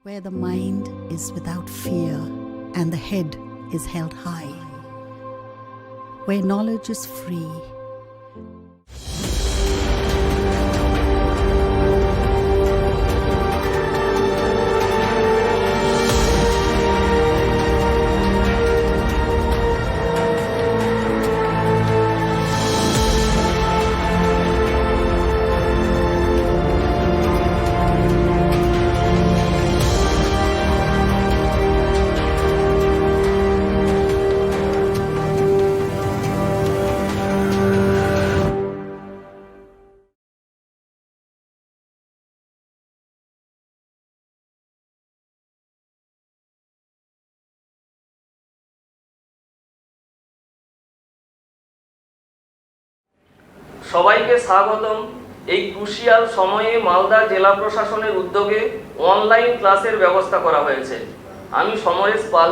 where the mind is without fear and the head is held high, where knowledge is free. সবাইকে স্বাগতম। এই crucial সময়ে মালদা জেলা প্রশাসনের উদ্যোগে অনলাইন ক্লাসের ব্যবস্থা করা হয়েছে। আমি সমরেশ পাল,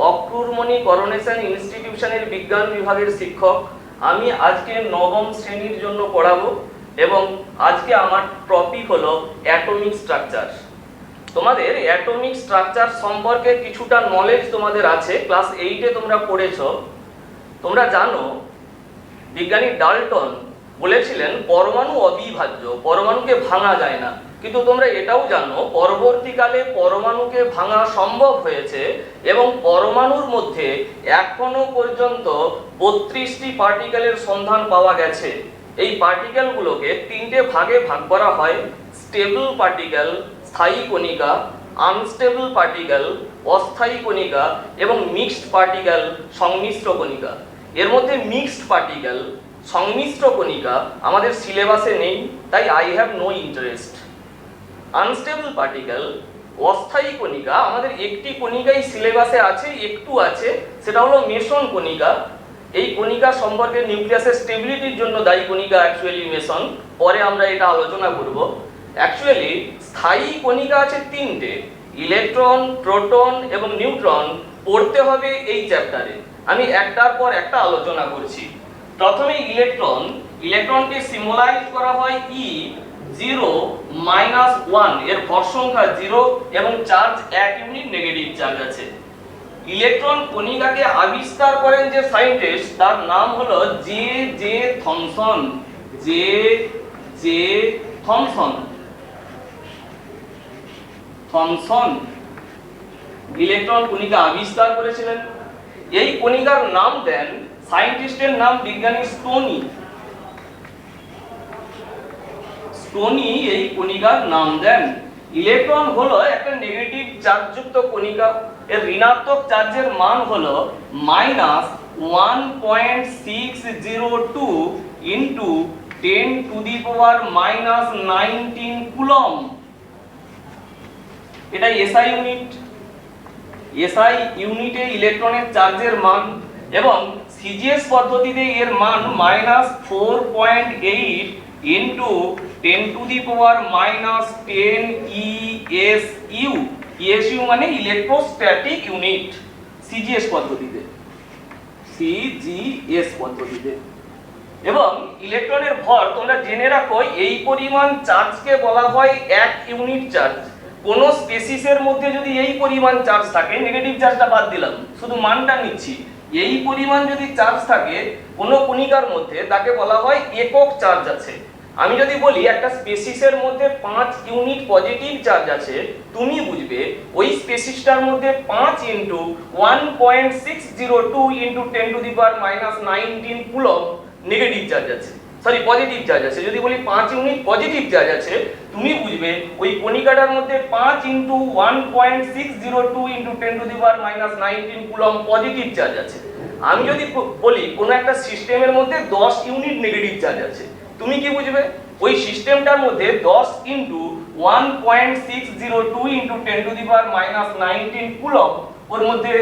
অক্রুরমণি করোনেশন ইনস্টিটিউশনের বিজ্ঞান বিভাগের শিক্ষক। আমি আজকে নবম শ্রেণীর জন্য পড়াবো এবং আজকে আমার টপিক হলো অ্যাটমিক স্ট্রাকচার। তোমাদের অ্যাটমিক স্ট্রাকচার সম্পর্কে কিছুটা নলেজ তোমাদের আছে, ক্লাস 8-এ তোমরা পড়েছো। তোমরা জানো বিজ্ঞানী ডাল্টন বলেছিলেন পরমাণু অবিভাজ্য, পরমাণুকে ভাঙা যায় না। কিন্তু তোমরা এটাও জানো পরবর্তীকালে পরমাণুকে ভাঙা সম্ভব হয়েছে এবং পরমাণুর মধ্যে এখনো পর্যন্ত 32টি পার্টিকেলের সন্ধান পাওয়া গেছে। এই পার্টিকেলগুলোকে 3টে ভাগে ভাগ করা হয়: স্টেবল পার্টিকেল, স্থায়ী কণিকা, আনস্টেবল পার্টিকেল, অস্থায়ী কণিকা এবং মিক্সড পার্টিকেল, সংমিশ্র কণিকা। এর মধ্যে মিক্সড পার্টিকেল, সংমিশ্র কণিকা আমাদের সিলেবাসে নেই, তাই I have no interest. Unstable particle, অস্থায়ী কণিকা, আমাদের একটি কণিকাই সিলেবাসে আছে, একটু আছে, সেটা হলো মেসন কণিকা। এই কণিকা সম্পর্কে নিউক্লিয়াসের স্টেবিলিটির জন্য দায়ী কণিকা অ্যাকচুয়ালি মেসন, পরে আমরা এটা আলোচনা করব। অ্যাকচুয়ালি স্থায়ী কণিকা আছে 3টে: ইলেকট্রন, প্রোটন এবং নিউট্রন। পড়তে হবে এই চ্যাপ্টারে। আমি একটার পর একটা আলোচনা করছি। প্রথমে ইলেকট্রন। ইলেকট্রনকে সিম্বলাইজ করা হয় E0 -1, এর ভর সংখ্যা 0 এবং চার্জ 1 ইউনিট, নেগেটিভ চার্জ আছে। ইলেকট্রন কণিকাকে আবিষ্কার করেন যে সায়েন্টিস্ট, তার নাম হলো জে থমসন। থমসন ইলেকট্রন কণিকা আবিষ্কার করেছিলেন। এই কণিকার নাম দেন, সায়েন্টিস্টের নাম বিজ্ঞানী স্টোনি এই কণিকার নাম দেন। ইলেকট্রন হলো একটা নেগেটিভ চার্জযুক্ত কণিকা। এর ঋণাত্মক চার্জের মান হলো -1.602 ইনটু 10⁻⁻19 কুলম। এটা এসআই ইউনিট। এসআই ইউনিটে ইলেকট্রনের চার্জের মান, এবং সিজিএস পদ্ধতিতে এর মান -4.8 ইনটু 10⁻⁻10 ESU। ESU মানে ইলেকট্রোস্ট্যাটিক ইউনিট সিজিএস পদ্ধতিতে। এবং ইলেকট্রনের ভর তোমরা জেনে রাখো, এই পরিমাণ চার্জকে বলা হয় 1 ইউনিট চার্জ। কোন স্পেসিসের মধ্যে যদি এই পরিমাণ চার্জ থাকে, নেগেটিভ চার্জটা বাদ দিলাম, শুধু মানটা নিচ্ছি, এই পরিমাণ যদি চার্জ থাকে কোন কণিকার মধ্যে, তাকে বলা হয় একক চার্জ আছে। আমি যদি বলি একটা স্পেসিসের মধ্যে 5 ইউনিট পজিটিভ চার্জ আছে, তুমি বুঝবে ওই স্পেসিসটার মধ্যে 5 into 1.602 into 10⁻⁻19 coulomb negative charge আছে, সরি পজিটিভ চার্জ আছে। যদি বলি 5 ইউনিট পজিটিভ চার্জ আছে, তুমি বুঝবে ওই কণিকাটার মধ্যে 5 into 1.602 into 10⁻⁻19 coulomb positive charge আছে। আমি যদি বলি কোনো একটা সিস্টেমের মধ্যে 10 ইউনিট নেগেটিভ চার্জ আছে, তুমি কি বুঝবে ওই সিস্টেমটার মধ্যে 10 ইনটু 1.602 ইনটু 10⁻⁻19 কুলম ওর মধ্যে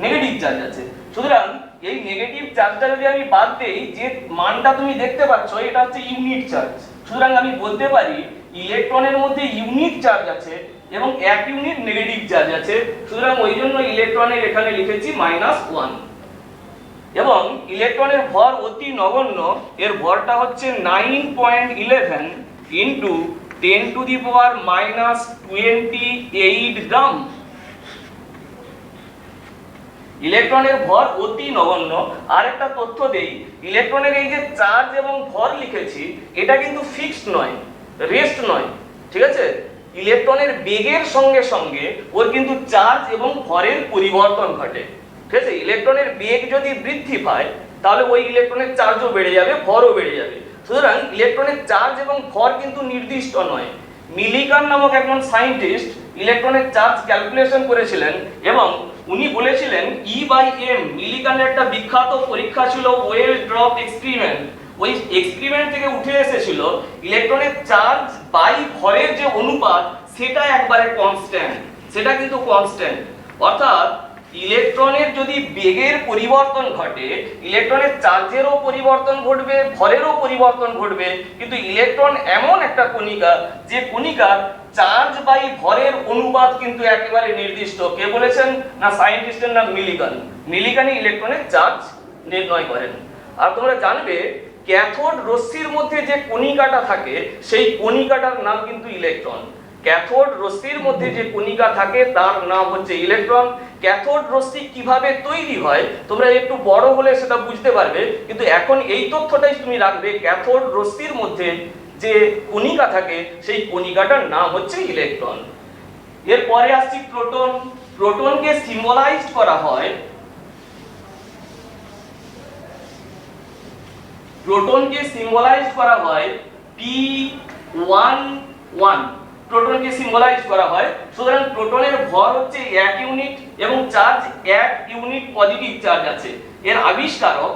নেগেটিভ চার্জ আছে। সুতরাং এই নেগেটিভ চার্জটা যদি আমি বাদ দেই, যে মানটা তুমি দেখতে পাচ্ছ এটা হচ্ছে ইউনিট চার্জ। সুতরাং আমি বলতে পারি ইলেকট্রনের মধ্যে ইউনিট চার্জ আছে এবং 1 ইউনিট নেগেটিভ চার্জ আছে। সুতরাং ওই জন্য ইলেকট্রনের এখানে লিখেছি -1। এবং ইলেকট্রনের ভর অতি নগণ্য, এর ভরটা হচ্ছে 9.11 ইনটু 10⁻⁻28 গ্রাম। ইলেকট্রনের ভর অতি নগণ্য। আর একটা তথ্য দেই, ইলেকট্রনের এই যে চার্জ এবং ভর লিখেছি এটা কিন্তু ফিক্সড নয়, রেস্ট নয়, ঠিক আছে। ইলেকট্রনের বেগের সঙ্গে সঙ্গে ওর কিন্তু চার্জ এবং ভরের পরিবর্তন ঘটে, ঠিক আছে। ইলেকট্রনের বেগ যদি বৃদ্ধি পায় তাহলে ওই ইলেকট্রনের চার্জও বেড়ে যাবে, ভরও বেড়ে যাবে। সুতরাং ইলেকট্রনের চার্জ এবং ভর কিন্তু নির্দিষ্ট নয়। মিলিকান নামক একজন সায়েন্টিস্ট ইলেকট্রনের চার্জ ক্যালকুলেশন করেছিলেন এবং উনি বলেছিলেন E/m। মিলিকানের একটা বিখ্যাত পরীক্ষা ছিল ওয়েল ড্রপ এক্সপেরিমেন্ট। ওই এক্সপেরিমেন্ট থেকে উঠে এসেছিল ইলেকট্রনের চার্জ বাই ভরের যে অনুপাত সেটা একবারে কনস্ট্যান্ট, সেটা কিন্তু কনস্ট্যান্ট। অর্থাৎ ইলেকট্রনের যদি বেগের পরিবর্তন ঘটে, ইলেকট্রনের চার্জেরও পরিবর্তন ঘটবে, ভরেরও পরিবর্তন ঘটবে, কিন্তু ইলেকট্রন এমন একটা কণিকা যে কণিকার চার্জ বাই ভরের অনুপাত কিন্তু একেবারে নির্দিষ্ট। কে বলেছেন? না সায়েন্টিস্টের নাম মিলিকান। মিলিকানই ইলেকট্রনের চার্জ নির্ণয় করেন। আর তোমরা জানবে ক্যাথোড রশ্মির মধ্যে যে কণিকাটা থাকে সেই কণিকাটার নাম কিন্তু ইলেকট্রন। ক্যাথোড রশ্মির মধ্যে যে কণিকা থাকে তার নাম হচ্ছে ইলেকট্রন। ক্যাথোড রশ্মি কিভাবে তৈরি হয় তোমরা একটু বড় হলে সেটা বুঝতে পারবে, কিন্তু এখন এই তথ্যটাই তুমি রাখবে, ক্যাথোড রশ্মির মধ্যে যে কণিকা থাকে সেই কণিকাটার নাম হচ্ছে ইলেকট্রন। এরপরে আসছি প্রোটন। প্রোটনকে সিম্বলাইজ করা হয়, প্রোটনকে সিম্বলাইজ করা হয় P11। প্রোটনকে সিম্বলাইজ করা হয়, সুতরাং প্রোটনের ভর হচ্ছে 1 ইউনিট এবং চার্জ 1 ইউনিট পজিটিভ চার্জ আছে। এর আবিষ্কারক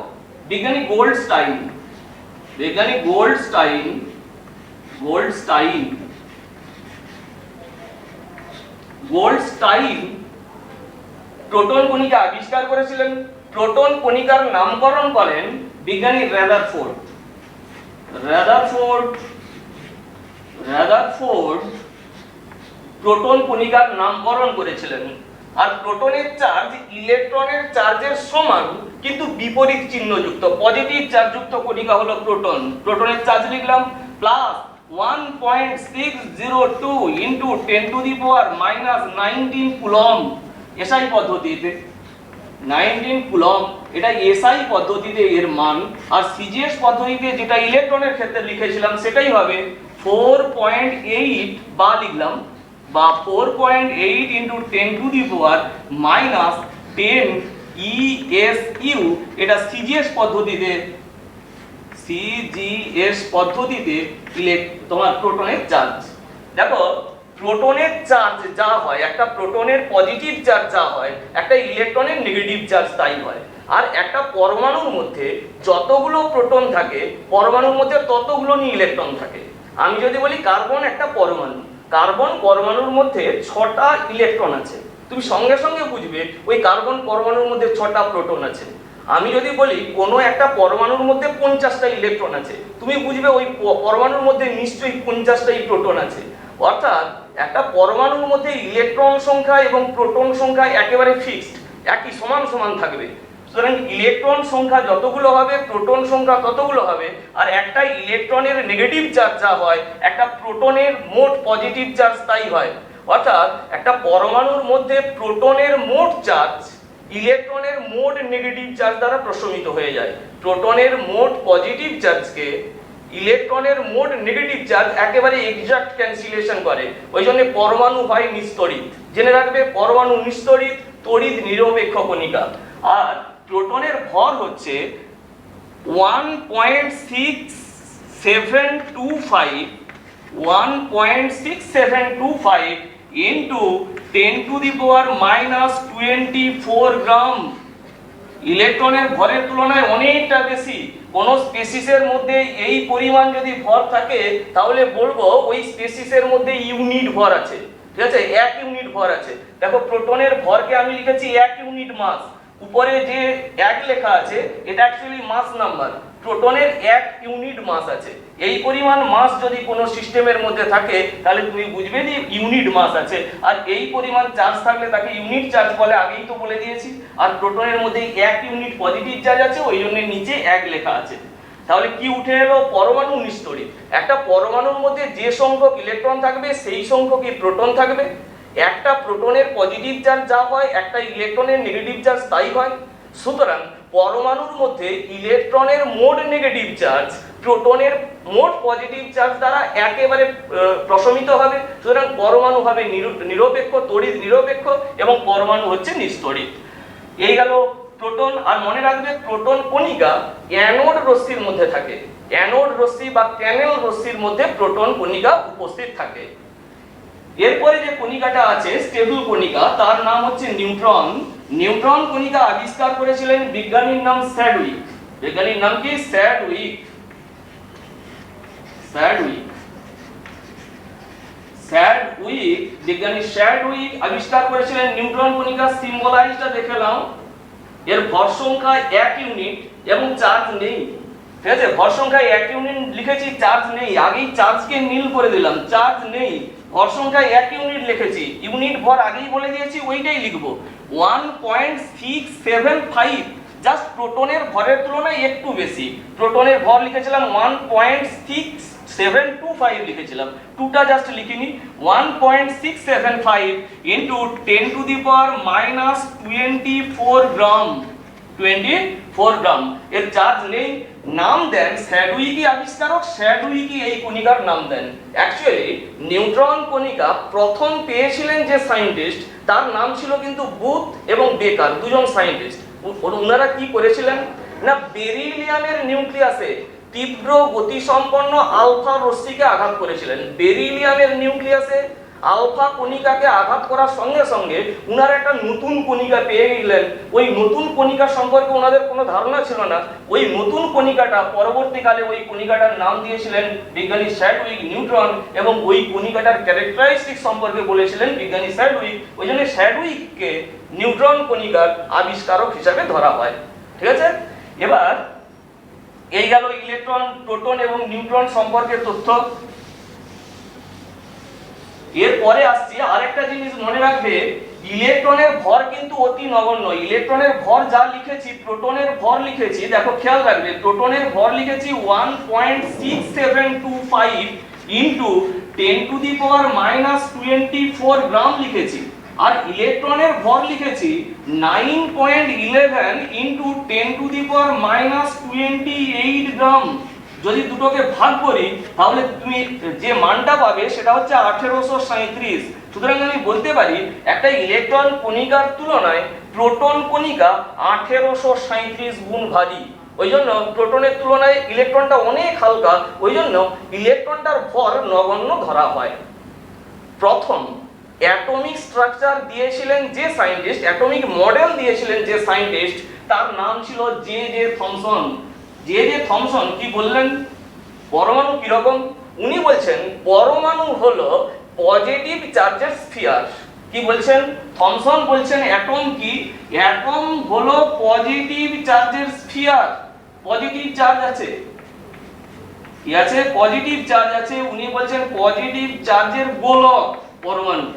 বিজ্ঞানী গোল্ডস্টাইন। বিজ্ঞানী গোল্ডস্টাইন প্রোটন কণিকা আবিষ্কার করেছিলেন। প্রোটন কণিকার নামকরণ করেন বিজ্ঞানী রাদারফোর্ড প্রোটন কণিকার নামকরণ করেছিলেন। আর প্রোটনের চার্জ ইলেকট্রনের চার্জের সমান কিন্তু বিপরীত চিহ্নযুক্ত, পজিটিভ চার্জযুক্ত কণিকা হলো প্রোটন। প্রোটনের চার্জ লিখলাম প্লাস 1.602 ইনটু 10⁻⁻19 কুলম্ব এসআই পদ্ধতিতে। 19 কুলম্ব এটা এসআই পদ্ধতিতে এর মান, আর সিজিএস পদ্ধতিতে যেটা ইলেকট্রনের ক্ষেত্রে লিখেছিলাম সেটাই হবে 4.8 বা লিখলাম বা 4.8 ইনটু 10⁻⁻10 ESU। এটা সিজিএস পদ্ধতিতে তোমার প্রোটনের চার্জ। দেখো প্রোটনের চার্জ যা হয়, একটা প্রোটনের পজিটিভ চার্জ যা হয়, একটা ইলেকট্রনের নেগেটিভ চার্জ তাই হয়। আর একটা পরমাণুর মধ্যে যতগুলো প্রোটন থাকে পরমাণুর মধ্যে ততগুলো নিয়ে ইলেকট্রন থাকে। আমি যদি বলি কার্বন একটা পরমাণু, কার্বন পরমাণুর মধ্যে 6টা ইলেকট্রন আছে, তুমি সঙ্গে সঙ্গে বুঝবে ওই কার্বন পরমাণুর মধ্যে 6টা প্রোটন আছে। আমি যদি বলি কোনো একটা পরমাণুর মধ্যে 50টা ইলেকট্রন আছে, তুমি বুঝবে ওই পরমাণুর মধ্যে নিশ্চয়ই 50টাই প্রোটন আছে। অর্থাৎ একটা পরমাণুর মধ্যে ইলেকট্রন সংখ্যা এবং প্রোটন সংখ্যা একেবারে ফিক্সড, একই সমান সমান থাকবে। সুতরাং ইলেকট্রন সংখ্যা যতগুলো হবে প্রোটন সংখ্যা ততগুলো হবে। আর একটা ইলেকট্রনের নেগেটিভ চার্জ যা হয় একটা প্রোটনের মোট পজিটিভ চার্জ তাই হয়। অর্থাৎ একটা পরমাণুর মধ্যে প্রোটনের মোট চার্জ ইলেকট্রনের মোট নেগেটিভ চার্জ দ্বারা প্রশমিত হয়ে যায়। প্রোটনের মোট পজিটিভ চার্জকে ইলেকট্রনের মোট নেগেটিভ চার্জ একেবারে এক্সাক্ট ক্যান্সেলেশন করে, ওই জন্য পরমাণু হয় নিস্তড়িত। জেনে রাখবে পরমাণু নিস্তড়িত, তড়িৎ নিরপেক্ষ কণিকা। আর প্রোটনের ভর হচ্ছে 1.6725 ইন্টু 10⁻⁻24 গ্রাম। ইলেকট্রনের ভরের তুলনায় অনেকটা বেশি। কোন স্পেসিসের মধ্যে এই পরিমাণ যদি ভর থাকে তাহলে বলবো ওই স্পেসিসের মধ্যে ইউনিট ভর আছে, ঠিক আছে, 1 ইউনিট ভর আছে। দেখো প্রোটনের ভরকে আমি লিখেছি 1 ইউনিট মাস, উপরে যে 1 লেখা আছে এটা অ্যাকচুয়ালি মাস নাম্বার। প্রোটনের 1 ইউনিট মাস আছে। এই পরিমাণ মাস যদি কোনো সিস্টেমের মধ্যে থাকে তাহলে তুমি বুঝবে যে ইউনিট মাস আছে। আর এই পরিমাণ চার্জ থাকলে তাকে ইউনিট চার্জ বলে, আগেই তো বলে দিয়েছি। আর প্রোটনের মধ্যে 1 ইউনিট পজিটিভ চার্জ আছে, ওই জন্য নিচে 1 লেখা আছে। তাহলে কি উঠে এলো? পরমাণু নিস্তড়িত। একটা পরমাণুর মধ্যে যে সংখ্যক ইলেকট্রন থাকবে সেই সংখ্যকই প্রোটন থাকবে। একটা প্রোটনের পজিটিভ চার্জ যা হয়, একটা ইলেকট্রনের নেগেটিভ চার্জ তাই হয়। সুতরাং পরমাণুর মধ্যে ইলেকট্রনের মোট নেগেটিভ চার্জ প্রোটনের মোট পজিটিভ চার্জ দ্বারা একেবারে প্রশমিত হবে। সুতরাং পরমাণু হবে নিরপেক্ষ, তড়িৎ নিরপেক্ষ, এবং পরমাণু হচ্ছে নিস্তড়িত। এই গেল প্রোটন। আর মনে রাখবে, প্রোটন কণিকা অ্যানোড রশ্মির মধ্যে থাকে। অ্যানোড রশ্মি বা ক্যানেল রশ্মির মধ্যে প্রোটন কণিকা উপস্থিত থাকে। এরপরে যে কণিকাটা আছে স্টেবল কণিকা, তার নাম হচ্ছে নিউট্রন। নিউট্রন কণিকা আবিষ্কার করেছিলেন বিজ্ঞানীর নাম স্যাডউইক। বিজ্ঞানীর নাম কি? স্যাডউইক। বিজ্ঞানী স্যাডউইক আবিষ্কার করেছিলেন নিউট্রন কণিকা। সিম্বলাইজটা দেখে নাও। এর ভর সংখ্যা 1 ইউনিট এবং চার্জ নেই। ঠিক আছে, ভর সংখ্যা 1 ইউনিট লিখেছি, চার্জ নেই। আগেই চার্জকে নীল করে দিলাম, চার্জ নেই। ভর সংখ্যা 1 ইউনিট লিখেছি, ইউনিট ভর আগেই বলে দিয়েছি, ওইটাই লিখবো। 1.675, জাস্ট প্রোটনের ভরের তুলনায় একটু বেশি। প্রোটনের ভর লিখেছিলাম 1.6725 লিখেছিলাম, টুটা জাস্ট লিখিনি। 1.675 ইন্টু 10 টু দি পাওয়ার -24 গ্রাম। 24 গ্রাম। এর চার্জ নেই। নাম দেন স্যাডউইকি আবিষ্কারক, স্যাডউইকি এই কণিকার নাম দেন। অ্যাকচুয়ালি নিউট্রন কণিকা প্রথম পেয়েছিলেন যে সায়েন্টিস্ট, তার নাম ছিল কিন্তু বুথ এবং বেকার, দুজন সায়েন্টিস্ট। ওনারা কি করেছিলেন না, বেরিলিয়ামের নিউক্লিয়াসে তীব্র গতিসম্পন্ন আলফা রশ্মিকে আঘাত করেছিলেন। বেরিলিয়ামের নিউক্লিয়াসে আলফা কণিকাকে আঘাত করার সঙ্গে সঙ্গে উনারা একটা নতুন কণিকা পেয়ে গেলেন। ওই নতুন কণিকা সম্পর্কে ওনাদের কোনো ধারণা ছিল না। ওই নতুন কণিকাটা পরবর্তীকালে ওই কণিকাটার নাম দিয়েছিলেন বিজ্ঞানী স্যাডউইক, নিউট্রন, এবং ওই কণিকাটার ক্যারেক্টারিস্টিক সম্পর্কে বলেছিলেন বিজ্ঞানী স্যাডউইক। ওই জন্য স্যাডউইককে নিউট্রন কণিকার আবিষ্কারক হিসাবে ধরা হয়। ঠিক আছে, এবার এই গেল ইলেকট্রন, প্রোটন এবং নিউট্রন সম্পর্কে তথ্য। এরপরে আসছি আরেকটা জিনিস মনে রাখবে, ইলেকট্রনের ভর কিন্তু অতি নগণ্য। ইলেকট্রনের ভর যা লিখেছি, প্রোটনের ভর লিখেছি, দেখো খেয়াল রাখবে, প্রোটনের ভর লিখেছি 1.6725 ইন্টু 10 টু দি পাওয়ার -24 গ্রাম লিখেছি। আর ইলেকট্রনের ভর লিখেছি 9.11 ইন্টু 10 টু দি পাওয়ার -28 গ্রাম। যদি দুটোকে ভাগ করি তাহলে তুমি যে মানটা পাবে সেটা হচ্ছে 1837। সুতরাং আমি বলতে পারি একটা ইলেকট্রন কণিকার তুলনায় প্রোটন কণিকা 1837 গুণ ভারী। ওই জন্য প্রোটনের তুলনায় ইলেকট্রনটা অনেক হালকা, ওই জন্য ইলেকট্রনটার ভর নগণ্য ধরা হয়। প্রথম অ্যাটমিক স্ট্রাকচার দিয়েছিলেন যে সায়েন্টিস্ট, অ্যাটমিক মডেল দিয়েছিলেন যে সায়েন্টিস্ট, তার নাম ছিল জে থমসন। জে থমসন কি বললেন? পরমাণু কিরকম? উনি বলছেন পরমাণু হলো পজিটিভ চার্জের স্ফিয়ার। কি বলছেন? থমসন বলছেন অ্যাটম কি? অ্যাটম হলো পজিটিভ চার্জের স্ফিয়ার। পজিটিভ চার্জ আছে, কি আছে? পজিটিভ চার্জ আছে। উনি বলছেন পজিটিভ চার্জের গোলক পরমাণু।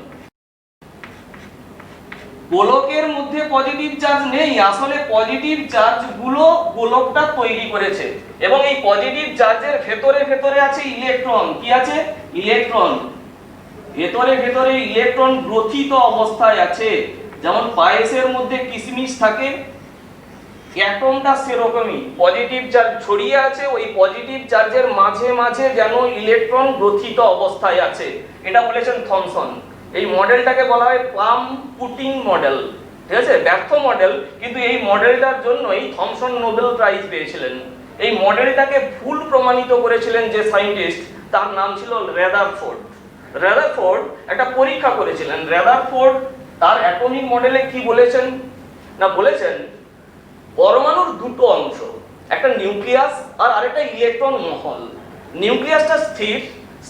গোলকের মধ্যে পজিটিভ চার্জ নেই, আসলে পজিটিভ চার্জ গুলো গোলকটা তৈরি করেছে। এবং এই পজিটিভ চার্জের ভেতরে ভেতরে আছে ইলেকট্রন। কি আছে? ইলেকট্রন। ভেতরে ভেতরে ইলেকট্রন গ্রথিত অবস্থায় আছে। যেমন পায়েসের মধ্যে কিশমিশ থাকে, অ্যাটমটা সেরকমই পজিটিভ চার্জ ছড়িয়ে আছে। ওই পজিটিভ চার্জের মাঝে মাঝে যেন ইলেকট্রন গ্রথিত অবস্থায় আছে। এটা বলেছেন থমসন। এই মডেলটাকে বলা হয় প্লাম পুটিং মডেল। ঠিক আছে, ব্যর্থ মডেল, কিন্তু এই মডেলটার জন্যই থমসন নোবেল প্রাইজ পেয়েছিলেন। এই মডেলটাকে ভুল প্রমাণিত করেছিলেন যে সায়েন্টিস্ট, তার নাম ছিল রেদারফোর্ড। রেদারফোর্ড একটা পরীক্ষা করেছিলেন। রেদারফোর্ড তার অ্যাটমিক মডেলে কি বলেছেন না, বলেছেন পরমাণুর দুটো অংশ, একটা নিউক্লিয়াস আর আরেকটা ইলেকট্রন মহল। নিউক্লিয়াসটা স্থির,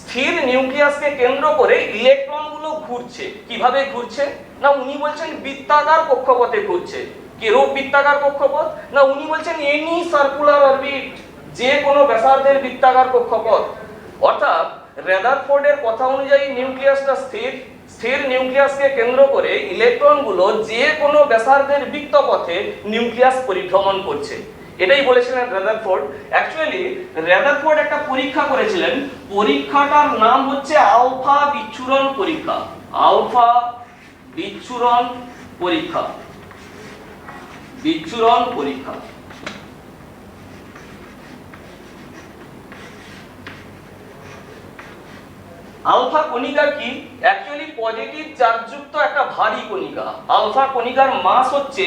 স্থির নিউক্লিয়াসকে কেন্দ্র করে ইলেকট্রনগুলো ঘুরছে। কিভাবে ঘুরছে না, উনি বলছেন বৃত্তাকার কক্ষপথে ঘুরছে। কিরূপ বৃত্তাকার কক্ষপথ না, উনি বলছেন এনি সার্কুলার অরবিট, যে কোনো ব্যাসার্ধের বৃত্তাকার কক্ষপথ। অর্থাৎ রেদারফোর্ডের কথা অনুযায়ী নিউক্লিয়াসটা স্থির, স্থির নিউক্লিয়াসকে কেন্দ্র করে ইলেকট্রনগুলো যে কোনো ব্যাসার্ধের বৃত্তপথে নিউক্লিয়াস পরিভ্রমণ করছে। এটাই বলেছিলেন রাদারফোর্ড। অ্যাকচুয়ালি রাদারফোর্ড একটা পরীক্ষা করেছিলেন, পরীক্ষাটার নাম হচ্ছে আলফা বিচ্ছুরণ পরীক্ষা। আলফা বিচ্ছুরণ পরীক্ষা, বিচ্ছুরণ পরীক্ষা। আলফা কণিকা কি? অ্যাকচুয়ালি পজিটিভ চার্জযুক্ত একটা ভারী কণিকা। আলফা কণিকার মাস হচ্ছে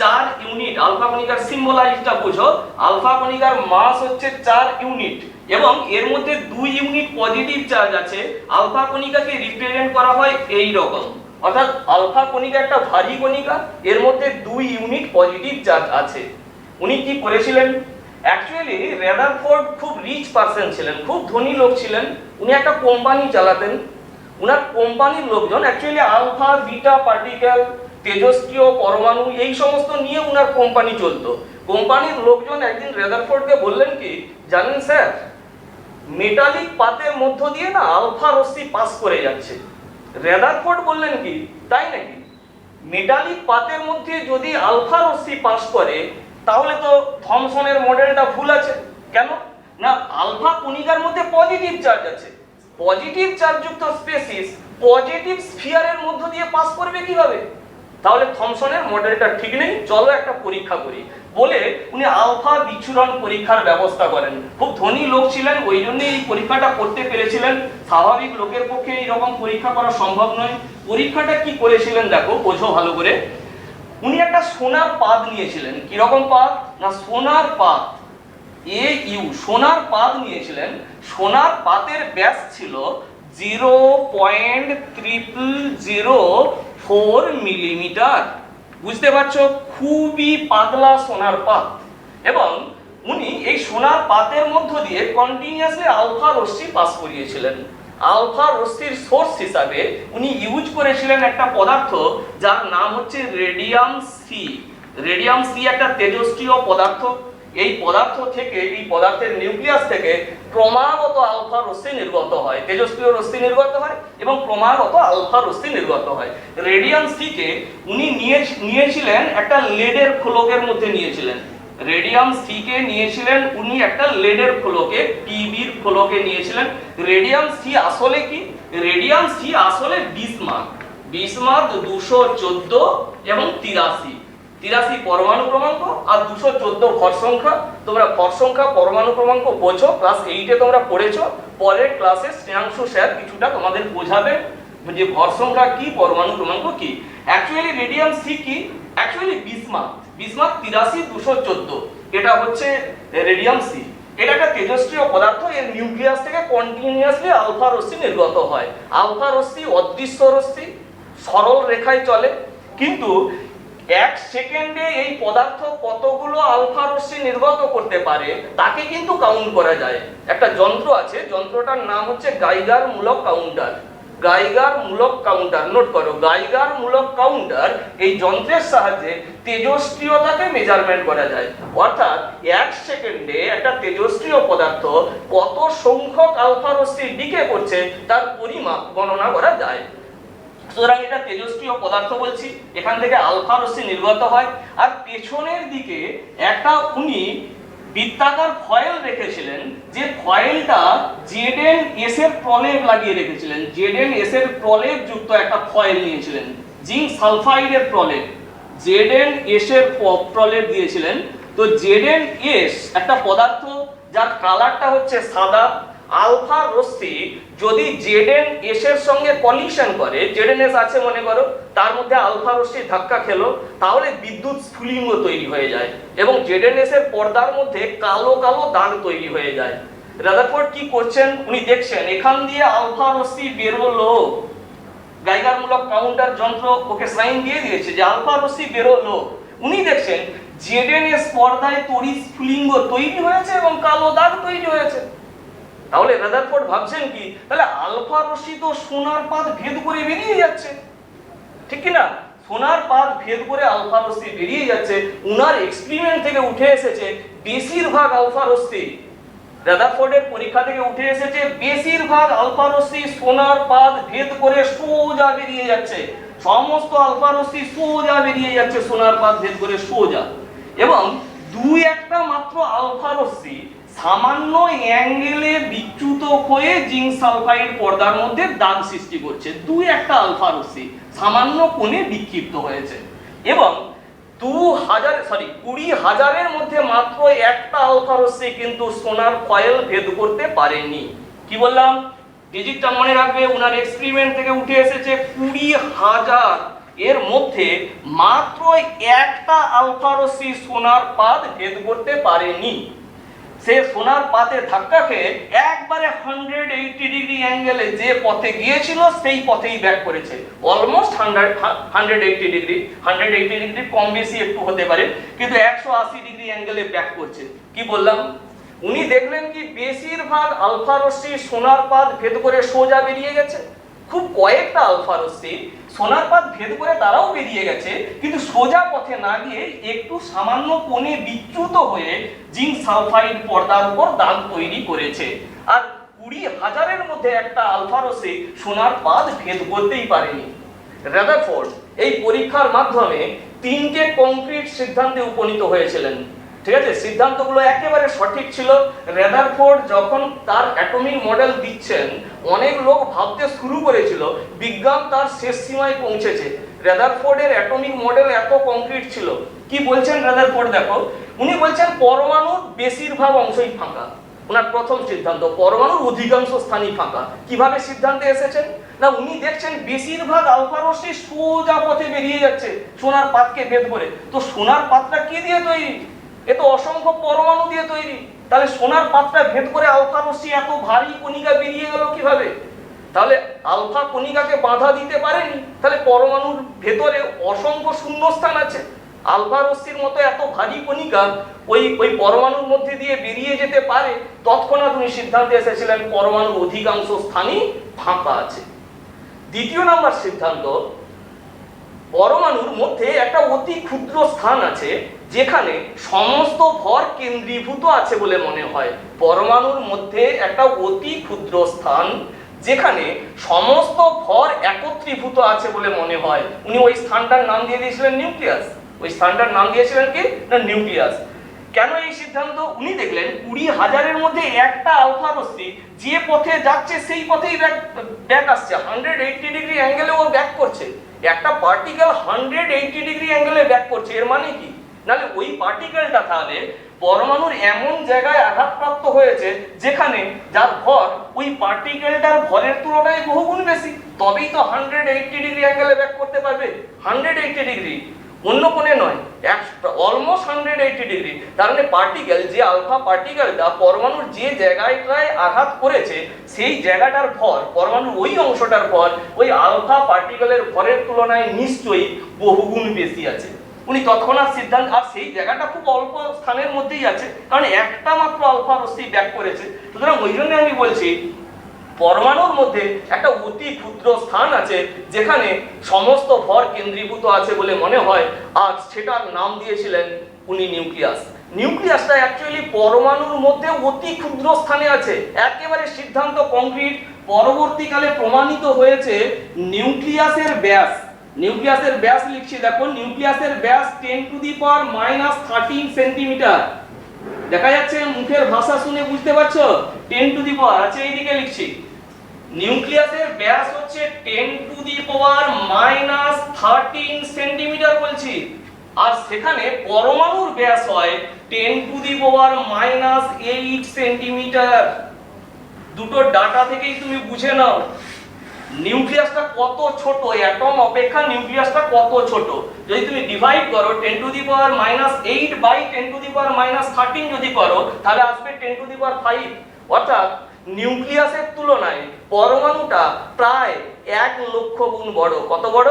4 ইউনিট। আলফা কণিকার সিম্বলাইজটা বুঝো, আলফা কণিকার মাস হচ্ছে 4 ইউনিট এবং এর মধ্যে 2 ইউনিট পজিটিভ চার্জ আছে। আলফা কণিকাকে রিপ্রেজেন্ট করা হয় এই রকম, অর্থাৎ আলফা কণিকা একটা ভারী কণিকা, এর মধ্যে 2 ইউনিট পজিটিভ চার্জ আছে। উনি কি করেছিলেন? অ্যাকচুয়ালি রাদারফোর্ড খুব রিচ পারসন ছিলেন, খুব ধনী লোক ছিলেন। উনি একটা কোম্পানি চালাতেন। উনার কোম্পানির লোকজন অ্যাকচুয়ালি আলফা বিটা পার্টিকেল, তেজস্ক্রিয় পরমাণু এই সমস্ত নিয়ে উনার কোম্পানি চলতো। কোম্পানির লোকজন একদিন রাদারফোর্ডকে বললেন কি, জানেন স্যার, মেটালিক পাতের মধ্য দিয়ে না আলফা রশ্মি পাস করে যাচ্ছে। রাদারফোর্ড বললেন কি, তাই নাকি? মেটালিক পাতের মধ্যে যদি আলফা রশ্মি পাস করে তাহলে তো থমসনের মডেলটা ভুল আছে। কেন না? আলফা কণিকার মধ্যে পজিটিভ চার্জ আছে। পজিটিভ চার্জযুক্ত স্পেসিস পজিটিভ স্ফিয়ারের মধ্য দিয়ে পাস করবে কিভাবে? তাহলে থমসনের মডেলটা ঠিক নেই, চলো একটা পরীক্ষা করি বলে উনি আলফা বিচ্ছুরণ পরীক্ষার ব্যবস্থা করেন। খুব ধনী লোক ছিলেন, ওই জন্য এই পরীক্ষাটা করতে পেরেছিলেন। স্বাভাবিক লোকের পক্ষে এই রকম পরীক্ষা করা সম্ভব নয়। পরীক্ষাটা কি করেছিলেন দেখো, বোঝো ভালো করে। উনি একটা সোনার পাত নিয়েছিলেন। কি রকম পাত? না সোনার পাত, সোনার পাত নিয়েছিলেন। সোনার পাতের ব্যাস ছিল 0.0004 মিলিমিটার। বুঝতে পারছো? খুবই পাতলা সোনার পাত। এবং উনি এই সোনার পাতের মধ্য দিয়ে কন্টিনিউয়াসলি আলফা রশ্মি পাস করিয়েছিলেন। আলফা রশ্মির সোর্স হিসাবে উনি ইউজ করেছিলেন একটা পদার্থ যার নাম হচ্ছে রেডিয়াম সি। রেডিয়াম সি একটা তেজস্ক্রিয় পদার্থ। এই পদার্থ থেকে, এই পদার্থের নিউক্লিয়াস থেকে ক্রমাগত আলফা রশ্মি নির্গত হয়, তেজস্ক্রিয় রশ্মি নির্গত হয় এবং ক্রমাগত আলফা রশ্মি নির্গত হয়। রেডিয়াম সি কে উনি নিয়েছিলেন একটা লেডের খোলকের মধ্যে নিয়েছিলেন। রেডিয়াম সি কে নিয়েছিলেন উনি একটা লেডের খোলকে, পিবির খোলকে নিয়েছিলেন। রেডিয়াম সি আসলে কি? রেডিয়াম সি আসলে বিসমাথ। বিসমাথ 214 এবং 83 পরমাণু ক্রমাঙ্ক আর 214 ভর সংখ্যা। তোমরা ভর সংখ্যা পরমাণু ক্রমাঙ্ক বোঝো, ক্লাস 8 এ তোমরা পড়েছো। পরের ক্লাসে স্নেহাংশু স্যার কিছুটা তোমাদের বোঝাবে যে ভর সংখ্যা কি, পরমাণু ক্রমাঙ্ক কি। অ্যাকচুয়ালি রেডিয়াম সি কি? অ্যাকচুয়ালি বিসমাথ 83 214 এটা হচ্ছে রেডিয়াম সি। এটা একটা তেজস্ক্রিয় পদার্থ। এর নিউক্লিয়াস থেকে কন্টিনিউয়াসলি আলফা রশ্মি নির্গত হয়। আলফা রশ্মি অদৃশ্য রশ্মি, সরল রেখায় চলে, কিন্তু 1 সেকেন্ডে এই পদার্থ কতগুলো আলফা রশ্মি নির্গত করতে পারে তাকে কিন্তু কাউন্ট করা যায়। একটা যন্ত্র আছে, যন্ত্রটার নাম হচ্ছে গাইগার মূলক কাউন্টার। গাইগার মূলক কাউন্টার, নোট করো, গাইগার মূলক কাউন্টার। এই যন্ত্রের সাহায্যে তেজস্ক্রিয়তাকে মেজারমেন্ট করা যায়। অর্থাৎ 1 সেকেন্ডে একটা তেজস্ক্রিয় পদার্থ কত সংখ্যক আলফা রশ্মি ডিকে করছে তার পরিমাপ গণনা করা যায়। সুতরাং এটা তেজস্ক্রিয় পদার্থ বলছি, এখান থেকে আলফা রশ্মি নির্গত হয়। আর পেছনের দিকে একটা উনি বৃত্তাকার ফয়েল রেখেছিলেন, যে ফয়েলটা ZnS এর প্রলেপ লাগিয়ে রেখেছিলেন। ZnS এর প্রলেপ যুক্ত একটা ফয়েল নিয়েছিলেন, জিঙ্ক সালফাইডের প্রলেপ, ZnS এর প্রলেপ দিয়েছিলেন। তো ZnS একটা পদার্থ যার কালারটা হচ্ছে সাদা। আলফা রশ্মি যদি ZnS এর সঙ্গে কলিশন করে, ZnS আছে মনে করো, তার মধ্যে আলফা রশ্মি ধাক্কা খেলো, তাহলে বিদ্যুৎ স্ফুলিঙ্গ তৈরি হয়ে যায় এবং ZnS এর পর্দার মধ্যে কালো কালো দাগ তৈরি হয়ে যায়। রাদারফোর্ড কি করছেন? উনি দেখছেন এখান দিয়ে আলফা রশ্মি বেরোলো। গাইগার মূলক কাউন্টার যন্ত্র ওকে সাইন দিয়ে দিয়েছে যে আলফা রশ্মি বেরোলো। উনি দেখছেন ZnS পর্দায় তড়িৎ স্ফুলিঙ্গ তৈরি হয়েছে এবং কালো দাগ তৈরি হয়েছে। তাহলে রাদারফোর্ড ভাবছেন কি, তাহলে আলফা রশ্মি তো সোনার পাত ভেদ করে বেরিয়ে যাচ্ছে, ঠিক কি না? সোনার পাত ভেদ করে আলফা রশ্মি বেরিয়ে যাচ্ছে। উনার এক্সপেরিমেন্ট থেকে উঠে এসেছে বেশিরভাগ আলফা রশ্মি, রাদারফোর্ডের পরীক্ষা থেকে উঠে এসেছে বেশিরভাগ আলফা রশ্মি সোনার পাত ভেদ করে সোজা বেরিয়ে যাচ্ছে। সমস্ত আলফা রশ্মি সোজা বেরিয়ে যাচ্ছে সোনার পাত ভেদ করে সোজা। এবং দুই একটা মাত্র আলফা রশ্মি সামান্য অ্যাঙ্গেলে বিচ্যুত হয়ে জিঙ্ক সালফাইড পর্দার মধ্যে দাগ সৃষ্টি করছে। দুই একটা আলফা রশ্মি সামান্য কোণে বিক্ষিপ্ত হয়েছে এবং 20,000-এর মধ্যে মাত্র একটা আলফা রশ্মি কিন্তু সোনার ফয়েল ভেদ করতে পারেনি। কি বললাম? ডিজিটটা মনে রাখবে, ওনার এক্সপেরিমেন্ট থেকে উঠে এসেছে 20,000 এর মধ্যে মাত্র একটা আলফা রশ্মি সোনার পাত ভেদ করতে পারেনি। সে সোনার পাতে ধাক্কা খেয়ে একবারে 180 ডিগ্রি অ্যাঙ্গেলে যে পথে গিয়েছিল সেই পথেই ব্যাক করেছে। অলমোস্ট 180 ডিগ্রি, 180 ডিগ্রি কম বেশি একটু হতে পারে, কিন্তু 180 ডিগ্রি অ্যাঙ্গেলে ব্যাক করছে। কি বললাম? উনি দেখলেন কি বেশিরভাগ আলফা রশ্মি সোনার পাত ভেদ করে সোজা বেরিয়ে গেছে। খুব কয়েকটা আলফা রশ্মি সোনার পাত ভেদ করে তারাও বেরিয়ে গেছে, কিন্তু সোজা পথে না গিয়ে একটু সামান্য কোণে বিচ্যুত হয়ে জিঙ্ক সালফাইড পর্দার উপর দাগ তৈরি করেছে। আর 20,000-এর মধ্যে একটা আলফা রশ্মি সোনার পাত ভেদ করতেই পারেনি। রাদারফোর্ড এই পরীক্ষার মাধ্যমে 3টে কংক্রিট সিদ্ধান্তে উপনীত হয়েছিলেন। ঠিক আছে, সিদ্ধান্তগুলো একেবারে সঠিক ছিল। রাদারফোর্ড যখন তার অ্যাটমিক মডেল দিচ্ছেন, অনেক লোক ভাবতে শুরু করেছিল বিজ্ঞান তার শেষ সীমায় পৌঁছেছে। রাদারফোর্ডের অ্যাটমিক মডেল এত কংক্রিট ছিল। কি বলছেন রাদারফোর্ড? দেখো, উনি বলছেন পরমাণুর বেশিরভাগ অংশই ফাঁকা। ওনার প্রথম সিদ্ধান্ত, পরমাণুর অধিকাংশ স্থানই ফাঁকা। কিভাবে সিদ্ধান্তে এসেছেন? না, উনি দেখছেন বেশিরভাগ আলফা রশ্মি সোজা পথে বেরিয়ে যাচ্ছে সোনার পাতকে ভেদ করে। তো সোনার পাতটা কি দিয়ে তৈরি? এ তো অসংখ্য পরমাণু দিয়ে তৈরি। তাহলে সোনার পাতটা ভেদ করে আলফা রশ্মি এত ভারী কণিকা বেরিয়ে গেল কিভাবে? তাহলে আলফা কণিকাকে বাধা দিতে পারেনি। তাহলে পরমাণুর ভেতরে অসংখ্য শূন্যস্থান আছে। আলফা রশ্মির মতো এত ভারী কণিকা ওই পরমাণুর মধ্যে দিয়ে বেরিয়ে যেতে পারে। তৎক্ষণাৎ উনি সিদ্ধান্তে এসেছিলেন পরমাণুর অধিকাংশ স্থানই ফাঁকা আছে। দ্বিতীয় নাম্বার সিদ্ধান্ত, পরমাণুর মধ্যে একটা অতি ক্ষুদ্র স্থান আছে যেখানে সমস্ত ভর কেন্দ্রীভূত আছে বলে মনে হয়। পরমাণুর মধ্যে একটা অতি ক্ষুদ্র স্থান যেখানে সমস্ত ভর একত্রীভূত আছে বলে মনে হয়। উনি ওই স্থানটার নাম দিয়ে দিয়েছিলেন নিউক্লিয়াস। ওই স্থানটার নাম দিয়েছিলেন কি? না, নিউক্লিয়াস। কেন এই সিদ্ধান্ত? উনি দেখলেন 20,000-এর মধ্যে একটা আলফা রশ্মি যে পথে যাচ্ছে সেই পথেই ব্যাক আসছে। 180 ডিগ্রি অ্যাঙ্গেলে ও ব্যাক করছে। একটা পার্টিকেল 180 ডিগ্রি অ্যাঙ্গেলে ব্যাক করছে, এর মানে কি? নাহলে ওই পার্টিকেলটা তাহলে পরমাণুর এমন জায়গায় আঘাতপ্রাপ্ত হয়েছে যেখানে যার ভর ওই পার্টিকেলটার ভরের তুলনায় বহুগুণ বেশি, তবেই তো 180 ডিগ্রি অ্যাঙ্গেলে ব্যাক করতে পারবে। 180 ডিগ্রি, অন্য কোণে নয়, অলমোস্ট 180 ডিগ্রি। তার মানে পার্টিকেল, যে আলফা পার্টিকেলটা পরমাণুর যে জায়গাটায় আঘাত করেছে সেই জায়গাটার ভর, পরমাণুর ওই অংশটার ভর ওই আলফা পার্টিকেলের ভরের তুলনায় নিশ্চয়ই বহুগুণ বেশি আছে। উনি তৎক্ষণাৎ সিদ্ধান্ত, আর সেই জায়গাটা খুব অল্প স্থানের মধ্যেই আছে, কারণ একটা মাত্র আলফা রশ্মি ব্যাক করেছে। সুতরাং ওই জন্য আমি বলছি পরমাণুর মধ্যে একটা অতি ক্ষুদ্র স্থান আছে যেখানে সমস্ত ভর কেন্দ্রীভূত আছে বলে মনে হয়, আর সেটার নাম দিয়েছিলেন উনি নিউক্লিয়াস। নিউক্লিয়াসটা অ্যাকচুয়ালি পরমাণুর মধ্যে অতি ক্ষুদ্র স্থানে আছে, একেবারে সিদ্ধান্ত কংক্রিট। পরবর্তীকালে প্রমাণিত হয়েছে নিউক্লিয়াসের ব্যাস, নিউক্লিয়াসের ব্যাস লিখছি দেখো, নিউক্লিয়াসের ব্যাস 10⁻³ সেন্টিমিটার। দেখা যাচ্ছে? মুখের ভাষা শুনে বুঝতে পারছো? 10⁻, আচ্ছা এইদিকে লিখছি, নিউক্লিয়াসের ব্যাস হচ্ছে 10⁻³ সেন্টিমিটার বলছি, আর সেখানে পরমাণুর ব্যাস হয় 10⁻⁸ সেন্টিমিটার। দুটো ডাটা থেকেই তুমি বুঝে নাও নিউক্লিয়াসটা কত ছোট, অ্যাটম অপেক্ষা নিউক্লিয়াসটা কত ছোট। যদি তুমি ডিভাইড করো 10⁻⁸ বাই 10⁻⁻13 যদি করো, তাহলে আসবে 10⁵। অর্থাৎ নিউক্লিয়াসের তুলনায় পরমাণুটা প্রায় 1 লক্ষ গুণ বড়। কত বড়?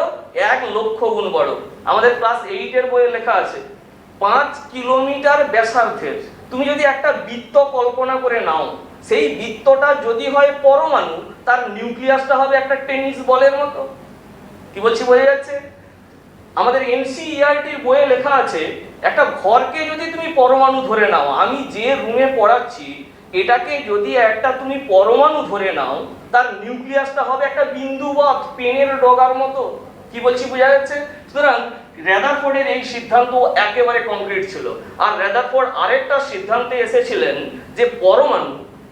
1 লক্ষ গুণ বড়। আমাদের ক্লাস 8-এর বইয়ে লেখা আছে 5 কিলোমিটার ব্যাসার্ধের। তুমি যদি একটা বৃত্ত কল্পনা করে নাও, সেই বৃত্তটা যদি হয় পরমাণু, তার নিউক্লিয়াসটা হবে একটা টেনিস বলের মতো। কি বলছি বোঝা যাচ্ছে? আমাদের এনসিইআরটি বইয়ে লেখা আছে একটা ঘরকে যদি তুমি পরমাণু ধরে নাও, আমি যে রুমে পড়াচ্ছি এটাকে যদি একটা তুমি পরমাণু ধরে নাও, তার নিউক্লিয়াসটা হবে একটা বিন্দুবৎ পেনের ডগার মতো। কি বলছি বোঝা যাচ্ছে? সুতরাং রেদারফোর্ডের এই সিদ্ধান্ত একেবারে কংক্রিট ছিল। আর রেদারফোর্ড আরেকটা সিদ্ধান্তে এসেছিলেন যে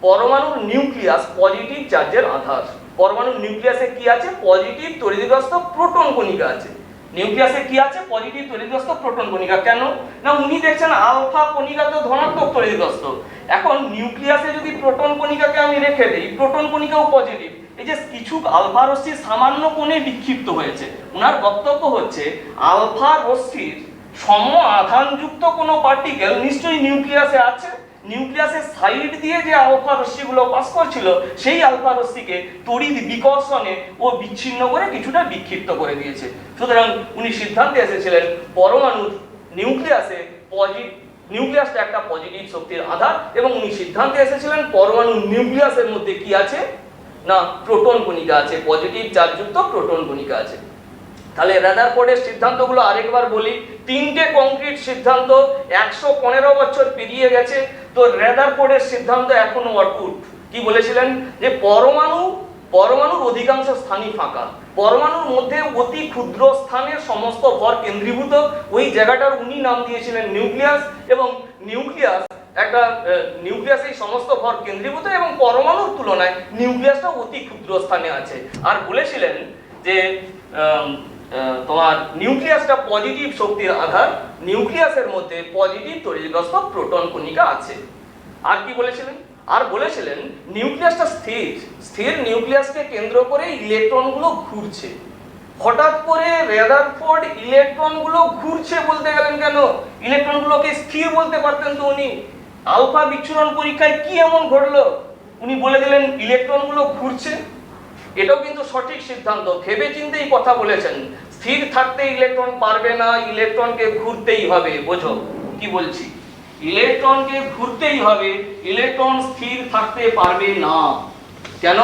পরমাণুর নিউক্লিয়াস পজিটিভ চার্জের আধার। পরমাণুর নিউক্লিয়াসে কি আছে? পজিটিভ তড়িৎগ্রস্ত প্রোটন কণিকা আছে। নিউক্লিয়াসে কি আছে? পজিটিভ তড়িৎগ্রস্ত প্রোটন কণিকা। কেন না, উনি দেখছেন আলফা কণিকা তো ধনাত্মক তড়িৎগ্রস্ত। এখন নিউক্লিয়াসে যদি প্রোটন কণিকাকে আমি রেখে দেই, প্রোটন কণিকাও পজিটিভ, এই যে কিছু আলফা রশ্মি সামান্য কোণে বিক্ষিপ্ত হয়েছে, ওনার বক্তব্য হচ্ছে আলফা রশ্মির সম আধানযুক্ত কোনো পার্টিকেল নিশ্চয়ই নিউক্লিয়াসে আছে। নিউক্লিয়াসের সাইড দিয়ে যে আলফা রশ্মিগুলো পাস করছিল, সেই আলফা রশ্মিকে তড়িৎ বিকর্ষণে ও বিচ্ছিন্ন করে কিছুটা বিক্ষিপ্ত করে দিয়েছে। সুতরাং উনি সিদ্ধান্তে এসেছিলেন পরমাণুর নিউক্লিয়াসটা একটা পজিটিভ শক্তির আধার, এবং উনি সিদ্ধান্তে এসেছিলেন পরমাণুর নিউক্লিয়াসের মধ্যে কি আছে না প্রোটন কণিকা আছে, পজিটিভ চার্জযুক্ত প্রোটন কণিকা আছে। তাহলে রেদারফোর্ডের সিদ্ধান্তগুলো আরেকবার বলি। তিনটে কংক্রিট সিদ্ধান্ত, 115 বছর পেরিয়ে গেছে, তো রেদারফোর্ডের সিদ্ধান্ত এখনো অটুট। কি বলেছিলেন? যে পরমাণুর অধিকাংশ স্থানই ফাঁকা, পরমাণুর মধ্যে অতি ক্ষুদ্র স্থানে সমস্ত ভর কেন্দ্রীভূত, ওই জায়গাটার উনি নাম দিয়েছিলেন নিউক্লিয়াস। এবং নিউক্লিয়াসে সমস্ত ভর কেন্দ্রীভূত এবং পরমাণুর তুলনায় নিউক্লিয়াসটা অতি ক্ষুদ্র স্থানে আছে। আর বলেছিলেন যে তোমার নিউক্লিয়াসটা পজিটিভ শক্তির আধার, নিউক্লিয়াসের মধ্যে পজিটিভ তড়িৎগ্রস্ত প্রোটন কণিকা আছে। আর কি বলেছিলেন? আর বলেছিলেন নিউক্লিয়াসটা স্থির নিউক্লিয়াসকে কেন্দ্র করে ইলেকট্রনগুলো ঘুরছে। হঠাৎ করে রেদারফোর্ড ইলেকট্রনগুলো ঘুরছে বলতে গেলেন কেন? ইলেকট্রনগুলোকে স্থির বলতে পারতেন তো উনি। আলফা বিচ্ছুরণ পরীক্ষায় কি এমন ঘটলো? উনি বলে দিলেন ইলেকট্রনগুলো ঘুরছে। এটাও কিন্তু সঠিক সিদ্ধান্ত, ভেবে চিন্তেই কথা বলেছেন। স্থির থাকতে ইলেকট্রন পারবে না, ইলেকট্রনকে ঘুরতেই হবে। বোঝো কি বলছি? ইলেকট্রনকে ঘুরতেই হবে, ইলেকট্রন স্থির থাকতে পারবে না। কেন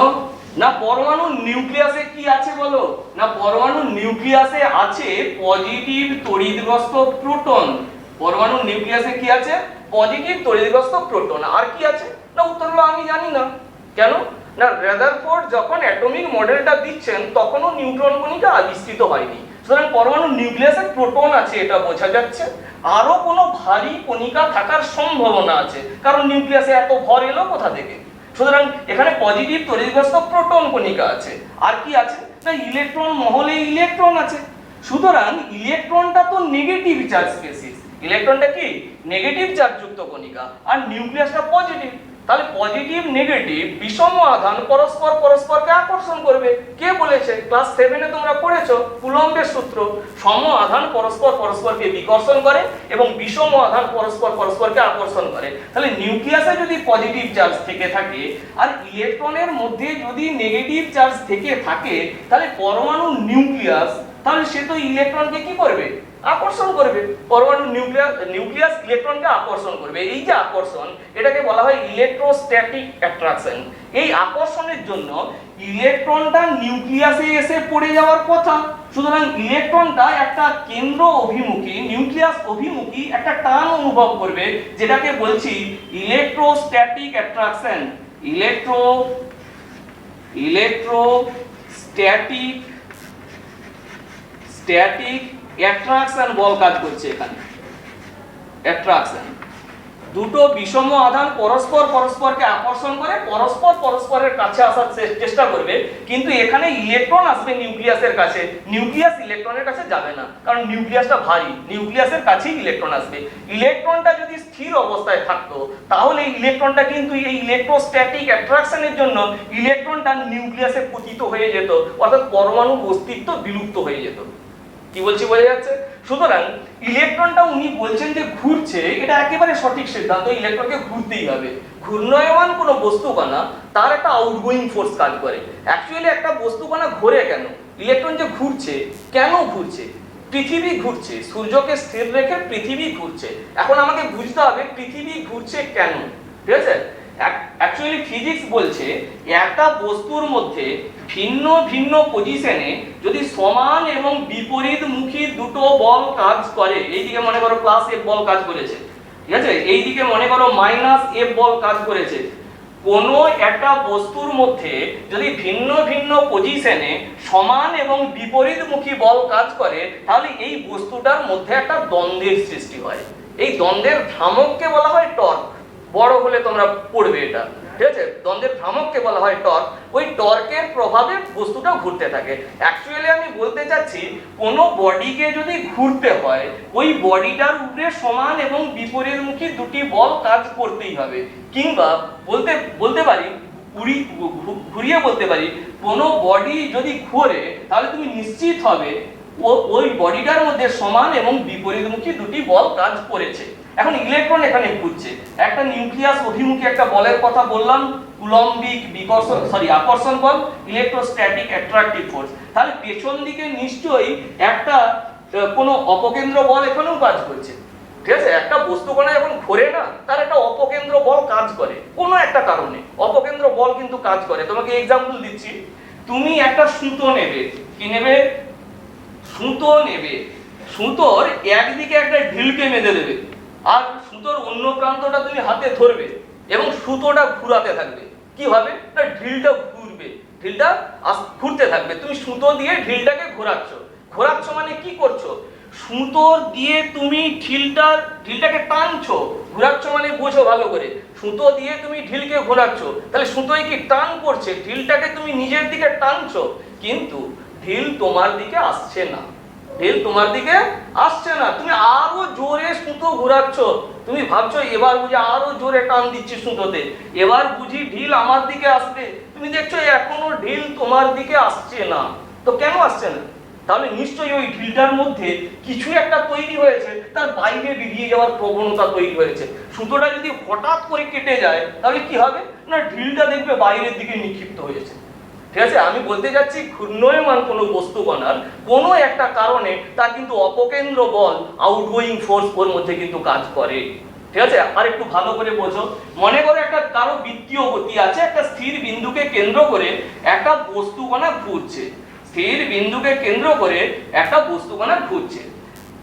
না, পরমাণুর নিউক্লিয়াসে কি আছে বলো? না, পরমাণুর নিউক্লিয়াসে আছে পজিটিভ তড়িৎগ্রস্ত প্রোটন। পরমাণুর নিউক্লিয়াসে কি আছে? Positive তড়িৎগ্রস্ত proton. আর কি আছে? না, উত্তর হলো আমি জানি না। কেন না, রেদারফোর্ড যখন অ্যাটমিক মডেলটা দিচ্ছেন তখনও নিউট্রন কণিকা আবিষ্কৃত হয়নি। সুতরাং পরমাণুর নিউক্লিয়াসে প্রোটন আছে এটা বোঝা যাচ্ছে। আরো কোনো ভারী কণিকা থাকার সম্ভাবনা আছে, কারণ নিউক্লিয়াসে এত ভর এলো কোথা থেকে? সুতরাং এখানে পজিটিভ তড়িৎগ্রস্ত প্রোটন কণিকা আছে। আর কি আছে? না, ইলেকট্রন মহলে ইলেকট্রন আছে। সুতরাং ইলেকট্রনটা তো নেগেটিভ চার্জ স্পেসিস, ইলেকট্রনটা কি নেগেটিভ চার্জযুক্ত কণিকা, আর নিউক্লিয়াসটা পজিটিভ। তাহলে পজিটিভ নেগেটিভ বিষম আধান পরস্পরকে আকর্ষণ করবে। কে বলেছে? ক্লাস 7 এ তোমরা পড়েছো কুলম্বের সূত্র। সম আধান পরস্পরকে বিকর্ষণ করে এবং বিষম আধান পরস্পরকে আকর্ষণ করে। তাহলে নিউক্লিয়াসে যদি পজিটিভ চার্জ থেকে থাকে আর ইলেকট্রনের মধ্যে যদি নেগেটিভ চার্জ থেকে থাকে, তাহলে পরমাণুর নিউক্লিয়াস, তাহলে সে তো ইলেকট্রনকে কি করবে? আকর্ষণ করবে। পরমাণু নিউক্লিয়াস ইলেকট্রনকে আকর্ষণ করবে। এই যে আকর্ষণ, এটাকে বলা হয় ইলেকট্রোস্ট্যাটিক অ্যাট্রাকশন। এই আকর্ষণের জন্য ইলেকট্রনটা নিউক্লিয়াসে এসে পড়ে যাওয়ার কথা। সুতরাং ইলেকট্রনটা একটা কেন্দ্র অভিমুখী, নিউক্লিয়াস অভিমুখী একটা টান অনুভব করবে, যেটাকে বলছি ইলেকট্রোস্ট্যাটিক অ্যাট্রাকশন। ইলেকট্রোস্ট্যাটিক অ্যাট্রাকশন বল কাজ করছে এখানে। অ্যাট্রাকশন, দুটো বিষম আধান পরস্পরকে আকর্ষণ করে পরস্পরের কাছে আসার চেষ্টা করবে, কিন্তু এখানে ইলেকট্রন আসবে নিউক্লিয়াসের কাছে, নিউক্লিয়াস ইলেকট্রনের কাছে যাবে না, কারণ নিউক্লিয়াসটা ভারী, নিউক্লিয়াসের কাছেই ইলেকট্রন আসবে। ইলেকট্রনটা যদি স্থির অবস্থায় থাকতো, তাহলে ইলেকট্রনটা কিন্তু এই ইলেকট্রোস্ট্যাটিক অ্যাট্রাকশনের জন্য ইলেকট্রনটা নিউক্লিয়াসে পতিত হয়ে যেত, অর্থাৎ পরমাণুর অস্তিত্ব বিলুপ্ত হয়ে যেত। কি বলছি বোঝা যাচ্ছে? সুতরাং ইলেকট্রনটা উনি বলছেন যে ঘুরছে, এটা একেবারে সঠিক সিদ্ধান্ত। ইলেকট্রনকে ঘুরতেই হবে। ঘূর্ণায়মান কোনো বস্তুকণা, তার একটা আউটগোয়িং ফোর্স কাজ করে। অ্যাকচুয়ালি একটা বস্তুকণা ঘোরে কেন? ইলেকট্রন যে ঘুরছে, কেন ঘুরছে? পৃথিবী ঘুরছে, সূর্যকে স্থির রেখে পৃথিবী ঘুরছে। এখন আমাকে বুঝতে হবে পৃথিবী ঘুরছে কেন। ঠিক আছে? অ্যাকচুয়ালি ফিজিক্স বলছে একটা বস্তুর মধ্যে ভিন্ন ভিন্ন পজিশনে যদি সমান এবং বিপরীতমুখী দুটো বল কাজ করে, এইদিকে মনে করো প্লাস এফ বল কাজ করেছে, ঠিক আছে, এইদিকে মনে করো মাইনাস এফ বল কাজ করেছে, কোনো একটা বস্তুর মধ্যে যদি ভিন্ন ভিন্ন পজিশনে সমান এবং বিপরীতমুখী বল কাজ করে, তাহলে এই বস্তুটার মধ্যে একটা দ্বন্দ্বের সৃষ্টি হয়। এই দ্বন্দ্বের ভ্রামককে বলা হয় টর্ক। বড় হলে তোমরা পড়বে এটা, ঠিক আছে? দ্বন্দ্বের ভ্রামককে বলা হয় টর্ক। ওই টর্কের প্রভাবে বস্তুটা ঘুরতে থাকে। অ্যাকচুয়ালি আমি বলতে চাচ্ছি, কোনো বডিকে যদি ঘুরতে হয়, ওই বডিটার উপরে সমান এবং বিপরীতমুখী দুটি বল কাজ করতেই হবে। কিংবা বলতে পারি, ঘুরিয়ে বলতে পারি, কোনো বডি যদি ঘোরে তাহলে তুমি নিশ্চিত হবে ওই বডিটার মধ্যে সমান এবং বিপরীতমুখী দুটি বল কাজ করেছে। এখন ইলেকট্রন এখানে ঘুরছে, একটা নিউক্লিয়াস অভিমুখী একটা বলের কথা বললাম, কুলম্বিক আকর্ষণ বল, ইলেকট্রোস্ট্যাটিক অ্যাট্রাকটিভ ফোর্স। তাহলে পেছন দিকে নিশ্চয়ই একটা কোনো অপকেন্দ্র বল এখানেও কাজ করছে, ঠিক আছে? একটা বস্তু কণা যখন ঘোরে না, তার একটা অপকেন্দ্র বল কাজ করে কোনো একটা কারণে। অপকেন্দ্র বল কিন্তু কাজ করে। তোমাকে এক্সাম্পল দিচ্ছি, তুমি একটা সুতো নেবে, কি নেবে? সুতো নেবে। সুতোর একদিকে একটা ঢিলকে বেঁধে দেবে, আর সুতোর অন্য প্রান্তটা তুমি হাতে ধরবে এবং সুতোটা ঘুরাতে থাকবে। কি হবে না, ঢিলটা ঘুরবে, ঢিলটা ঘুরতে থাকবে। তুমি সুতো দিয়ে ঢিলটাকে ঘোরাচ্ছ মানে কি করছো? সুতো দিয়ে তুমি ঢিলটাকে টানছো। ঘোরাচ্ছ মানে বোঝো ভালো করে, সুতো দিয়ে তুমি ঢিলকে ঘোরাচ্ছ। তাহলে সুতোয় কি টান করছে, ঢিলটাকে তুমি নিজের দিকে টানছো, কিন্তু ঢিল তোমার দিকে আসছে না। তুমি আরো জোরে সুতো ঘোরাচ্ছ। তুমি ভাবছো এবার বুঝি আরো জোরে টান দিচ্ছি সুতোতে, এবার বুঝি ঢিল আমার দিকে আসবে। তুমি দেখছো এখনো ঢিল তোমার দিকে আসছে না। তো কেন আসছে না? তাহলে নিশ্চয়ই ওই ঢিলটার মধ্যে কিছু একটা তৈরি হয়েছে, তার বাইরে বেরিয়ে যাওয়ার প্রবণতা তৈরি হয়েছে। সুতোটা যদি হঠাৎ করে কেটে যায়, তাহলে কি হবে না, ঢিলটা দেখবে বাইরের দিকে নিক্ষিপ্ত হয়েছে। ঠিক আছে? আমি বলতে যাচ্ছি, ঘূর্ণয়মান কোনো বস্তু কণার কোনো একটা কারণে তার কিন্তু অপকেন্দ্র বল, আউটগোয়িং ফোর্স ওর মধ্যে কিন্তু কাজ করে। ঠিক আছে? আর একটু ভালো করে বোঝো। মনে করো একটা কারো বৃত্তীয় গতি আছে, একটা স্থির বিন্দুকে কেন্দ্র করে একটা বস্তু কণা ঘুরছে। স্থির বিন্দুকে কেন্দ্র করে একটা বস্তু কণা ঘুরছে।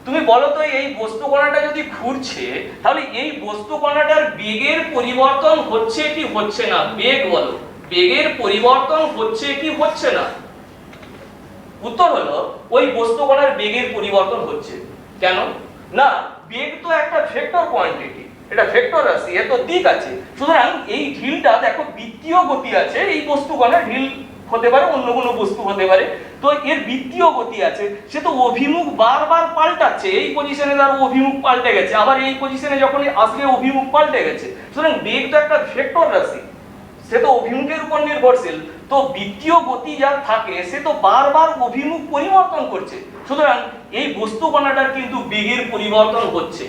তুমি বলো তো, এই বস্তু কণাটা যদি ঘুরছে, তাহলে এই বস্তু কণাটার বেগের পরিবর্তন হচ্ছে কি হচ্ছে না? বেগ বলো, বেগের পরিবর্তন হচ্ছে কি হচ্ছে না? উত্তর হলো, ওই বস্তু কণার বেগের পরিবর্তন হচ্ছে। কেন না? বেগ তো একটা ভেক্টর কোয়ান্টিটি, এটা ভেক্টর রাশি, এর তো দিক আছে। সুতরাং এই ঢিলটা দেখো বৃত্তীয় গতি আছে, এই বস্তু কণার ঢিল হতে পারে, অন্য কোনো বস্তু হতে পারে, তো এর বৃত্তীয় গতি আছে। সে তো অভিমুখ বারবার পাল্টাচ্ছে, এই পজিশনে তার অভিমুখ পাল্টে গেছে, আবার এই পজিশনে যখন আসলে অভিমুখ পাল্টে গেছে। সুতরাং বেগ তো একটা ভেক্টর রাশি, সে তো অভিমুখের উপর নির্ভরশীল। তো বৃত্তীয় গতি যার থাকে, সে তো বারবার অভিমুখ পরিবর্তন করছে। সুতরাং এই বস্তু কণাটার কিন্তু বেগের পরিবর্তন হচ্ছে।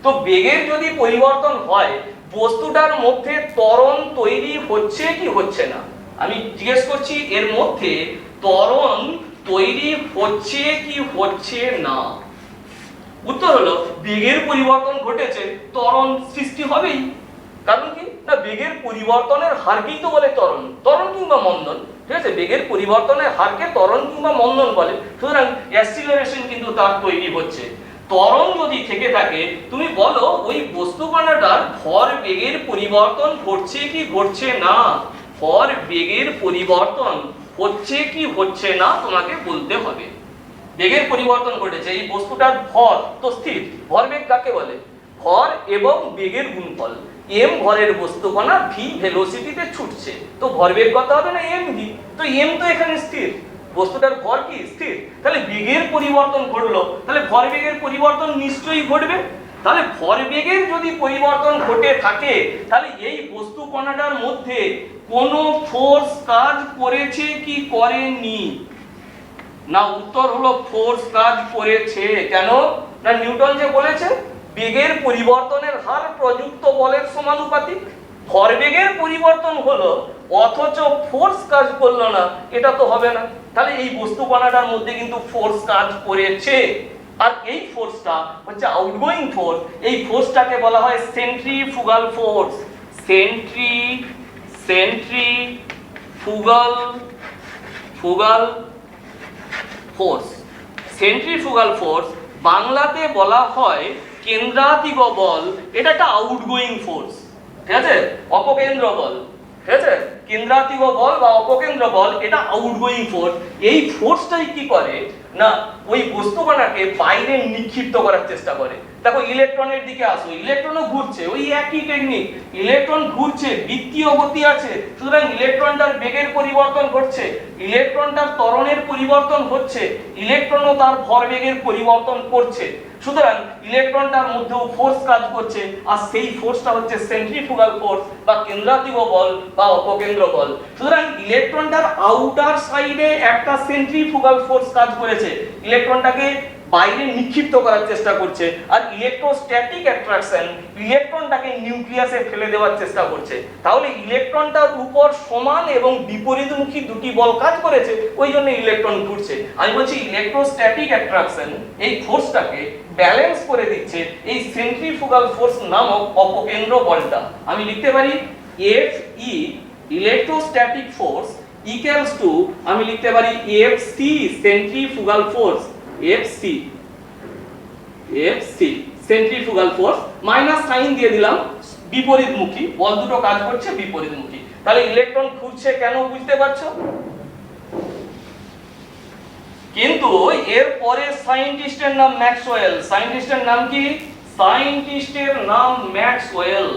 তো বেগের যদি পরিবর্তন হয়, বস্তুটার মধ্যে ত্বরণ তৈরি হচ্ছে কি হচ্ছে না? আমি জিজ্ঞেস করছি, এর মধ্যে ত্বরণ তৈরি হচ্ছে কি হচ্ছে না? উত্তর হলো, বেগের পরিবর্তন ঘটেছে, ত্বরণ সৃষ্টি হবেই। কারণ কি না, বেগের পরিবর্তনের হারকেই তো বলে ত্বরণ কিংবা মন্দন। ঠিক আছে? বেগের পরিবর্তনের হারকে ত্বরণ কিংবা মন্দন বলে। সুতরাং অ্যাসিলারেশন কিন্তু তার তৈরি হচ্ছে। ত্বরণ যদি থেকে থাকে, তুমি বলো ওই বস্তু কণাটার ভর বেগের পরিবর্তন ঘটছে কি ঘটছে না? ভর বেগের পরিবর্তন হচ্ছে কি হচ্ছে না তোমাকে বলতে হবে। বেগের পরিবর্তন ঘটেছে, এই বস্তুটার ভর তো স্থির। ভরবেগ কাকে বলে? ভর এবং বেগের গুণফল। m ভরের বস্তু কণা v ভেলোসিটিতে ছুটছে, তো ভরবেগ কত হবে না mv। তো m তো এখানে স্থির, বস্তুটার ভর কি স্থির। তাহলে বেগের পরিবর্তন ঘটলো, তাহলে ভরবেগের পরিবর্তন নিশ্চয়ই ঘটবে। তাহলে ভরবেগের যদি পরিবর্তন ঘটে থাকে, তাহলে এই বস্তু কণাটার মধ্যে কোনো ফোর্স কাজ করেছে কি করেনি? না, উত্তর হলো ফোর্স কাজ করেছে। কেন না, নিউটন যে বলেছে বেগের পরিবর্তনের হার প্রযুক্ত বলের সমানুপাতিক। ভরবেগের পরিবর্তন হলো অথচ ফোর্স কাজ করলো না, এটা তো হবে না। তাহলে এই বস্তু কণাটার মধ্যে কিন্তু ফোর্স কাজ করেছে, আর এই ফোর্সটা হচ্ছে আউটগোয়িং ফোর্স। এই ফোর্সটাকে বলা হয় centrifugal force. Centrifugal force. Centrifugal force বাংলাতে বলা হয় কেন্দ্রাতিগ বল। এটা একটা আউটগোয়িং ফোর্স, ঠিক আছে? অপকেন্দ্র বল, ঠিক আছে? কেন্দ্রাতিগ বল বা অপকেন্দ্র বল এটা আউটগোয়িং ফোর্স। এই ফোর্সটাই কি করে না ওই বস্তুকণাকে বাইরে নিক্ষিপ্ত করার চেষ্টা করে। দেখো ইলেকট্রনের দিকে আসো, ইলেকট্রনও ঘুরছে, ওই একই টেকনিক। ইলেকট্রন ঘুরছে, বৃত্তীয় গতি আছে, সুতরাং ইলেকট্রনটার বেগের পরিবর্তন ঘটছে, ইলেকট্রনটার ত্বরণের পরিবর্তন হচ্ছে, ইলেকট্রনও তার ভরবেগের পরিবর্তন করছে। সুতরাং ইলেকট্রনটার মধ্যেও ফোর্স কাজ করছে, আর সেই ফোর্সটা হচ্ছে সেন্ট্রিফুগাল ফোর্স বা কেন্দ্রাতিগ বল বা অপকেন্দ্র বল। সুতরাং ইলেকট্রনটার আউটার সাইডে একটা সেন্ট্রিফুগাল ফোর্স কাজ করেছে, ইলেকট্রনটাকে বাইরে নিক্ষিপ্ত করার চেষ্টা করছে, আর ইলেকট্রোস্ট্যাটিক অ্যাট্রাকশন ইলেকট্রনটাকে নিউক্লিয়াসে ফেলে দেওয়ার চেষ্টা করছে। তাহলে ইলেকট্রনটার উপর সমান এবং বিপরীতমুখী দুটি বল কাজ করেছে, ওই জন্য ইলেকট্রন ঘুরছে। আমি বলছি ইলেকট্রোস্ট্যাটিক অ্যাট্রাকশন এই ফোর্সটাকে ব্যালেন্স করে দিচ্ছে এই সেন্ট্রিফুগাল ফোর্স নামক অপকেন্দ্র বলটা। আমি লিখতে পারি F E electrostatic force equals to, আমি লিখতে পারি F C centrifugal force, FC centrifugal force, minus sign দিয়ে দিলাম, বিপরীতমুখী বল দুটো কাজ করছে বিপরীতমুখী। তাহলে ইলেকট্রন ঘুরছে কেন বুঝতে পারছো? কিন্তু এর পরে সায়েন্টিস্টের নাম ম্যাক্সওয়েল। সায়েন্টিস্টের নাম কি? সায়েন্টিস্টের নাম ম্যাক্সওয়েল।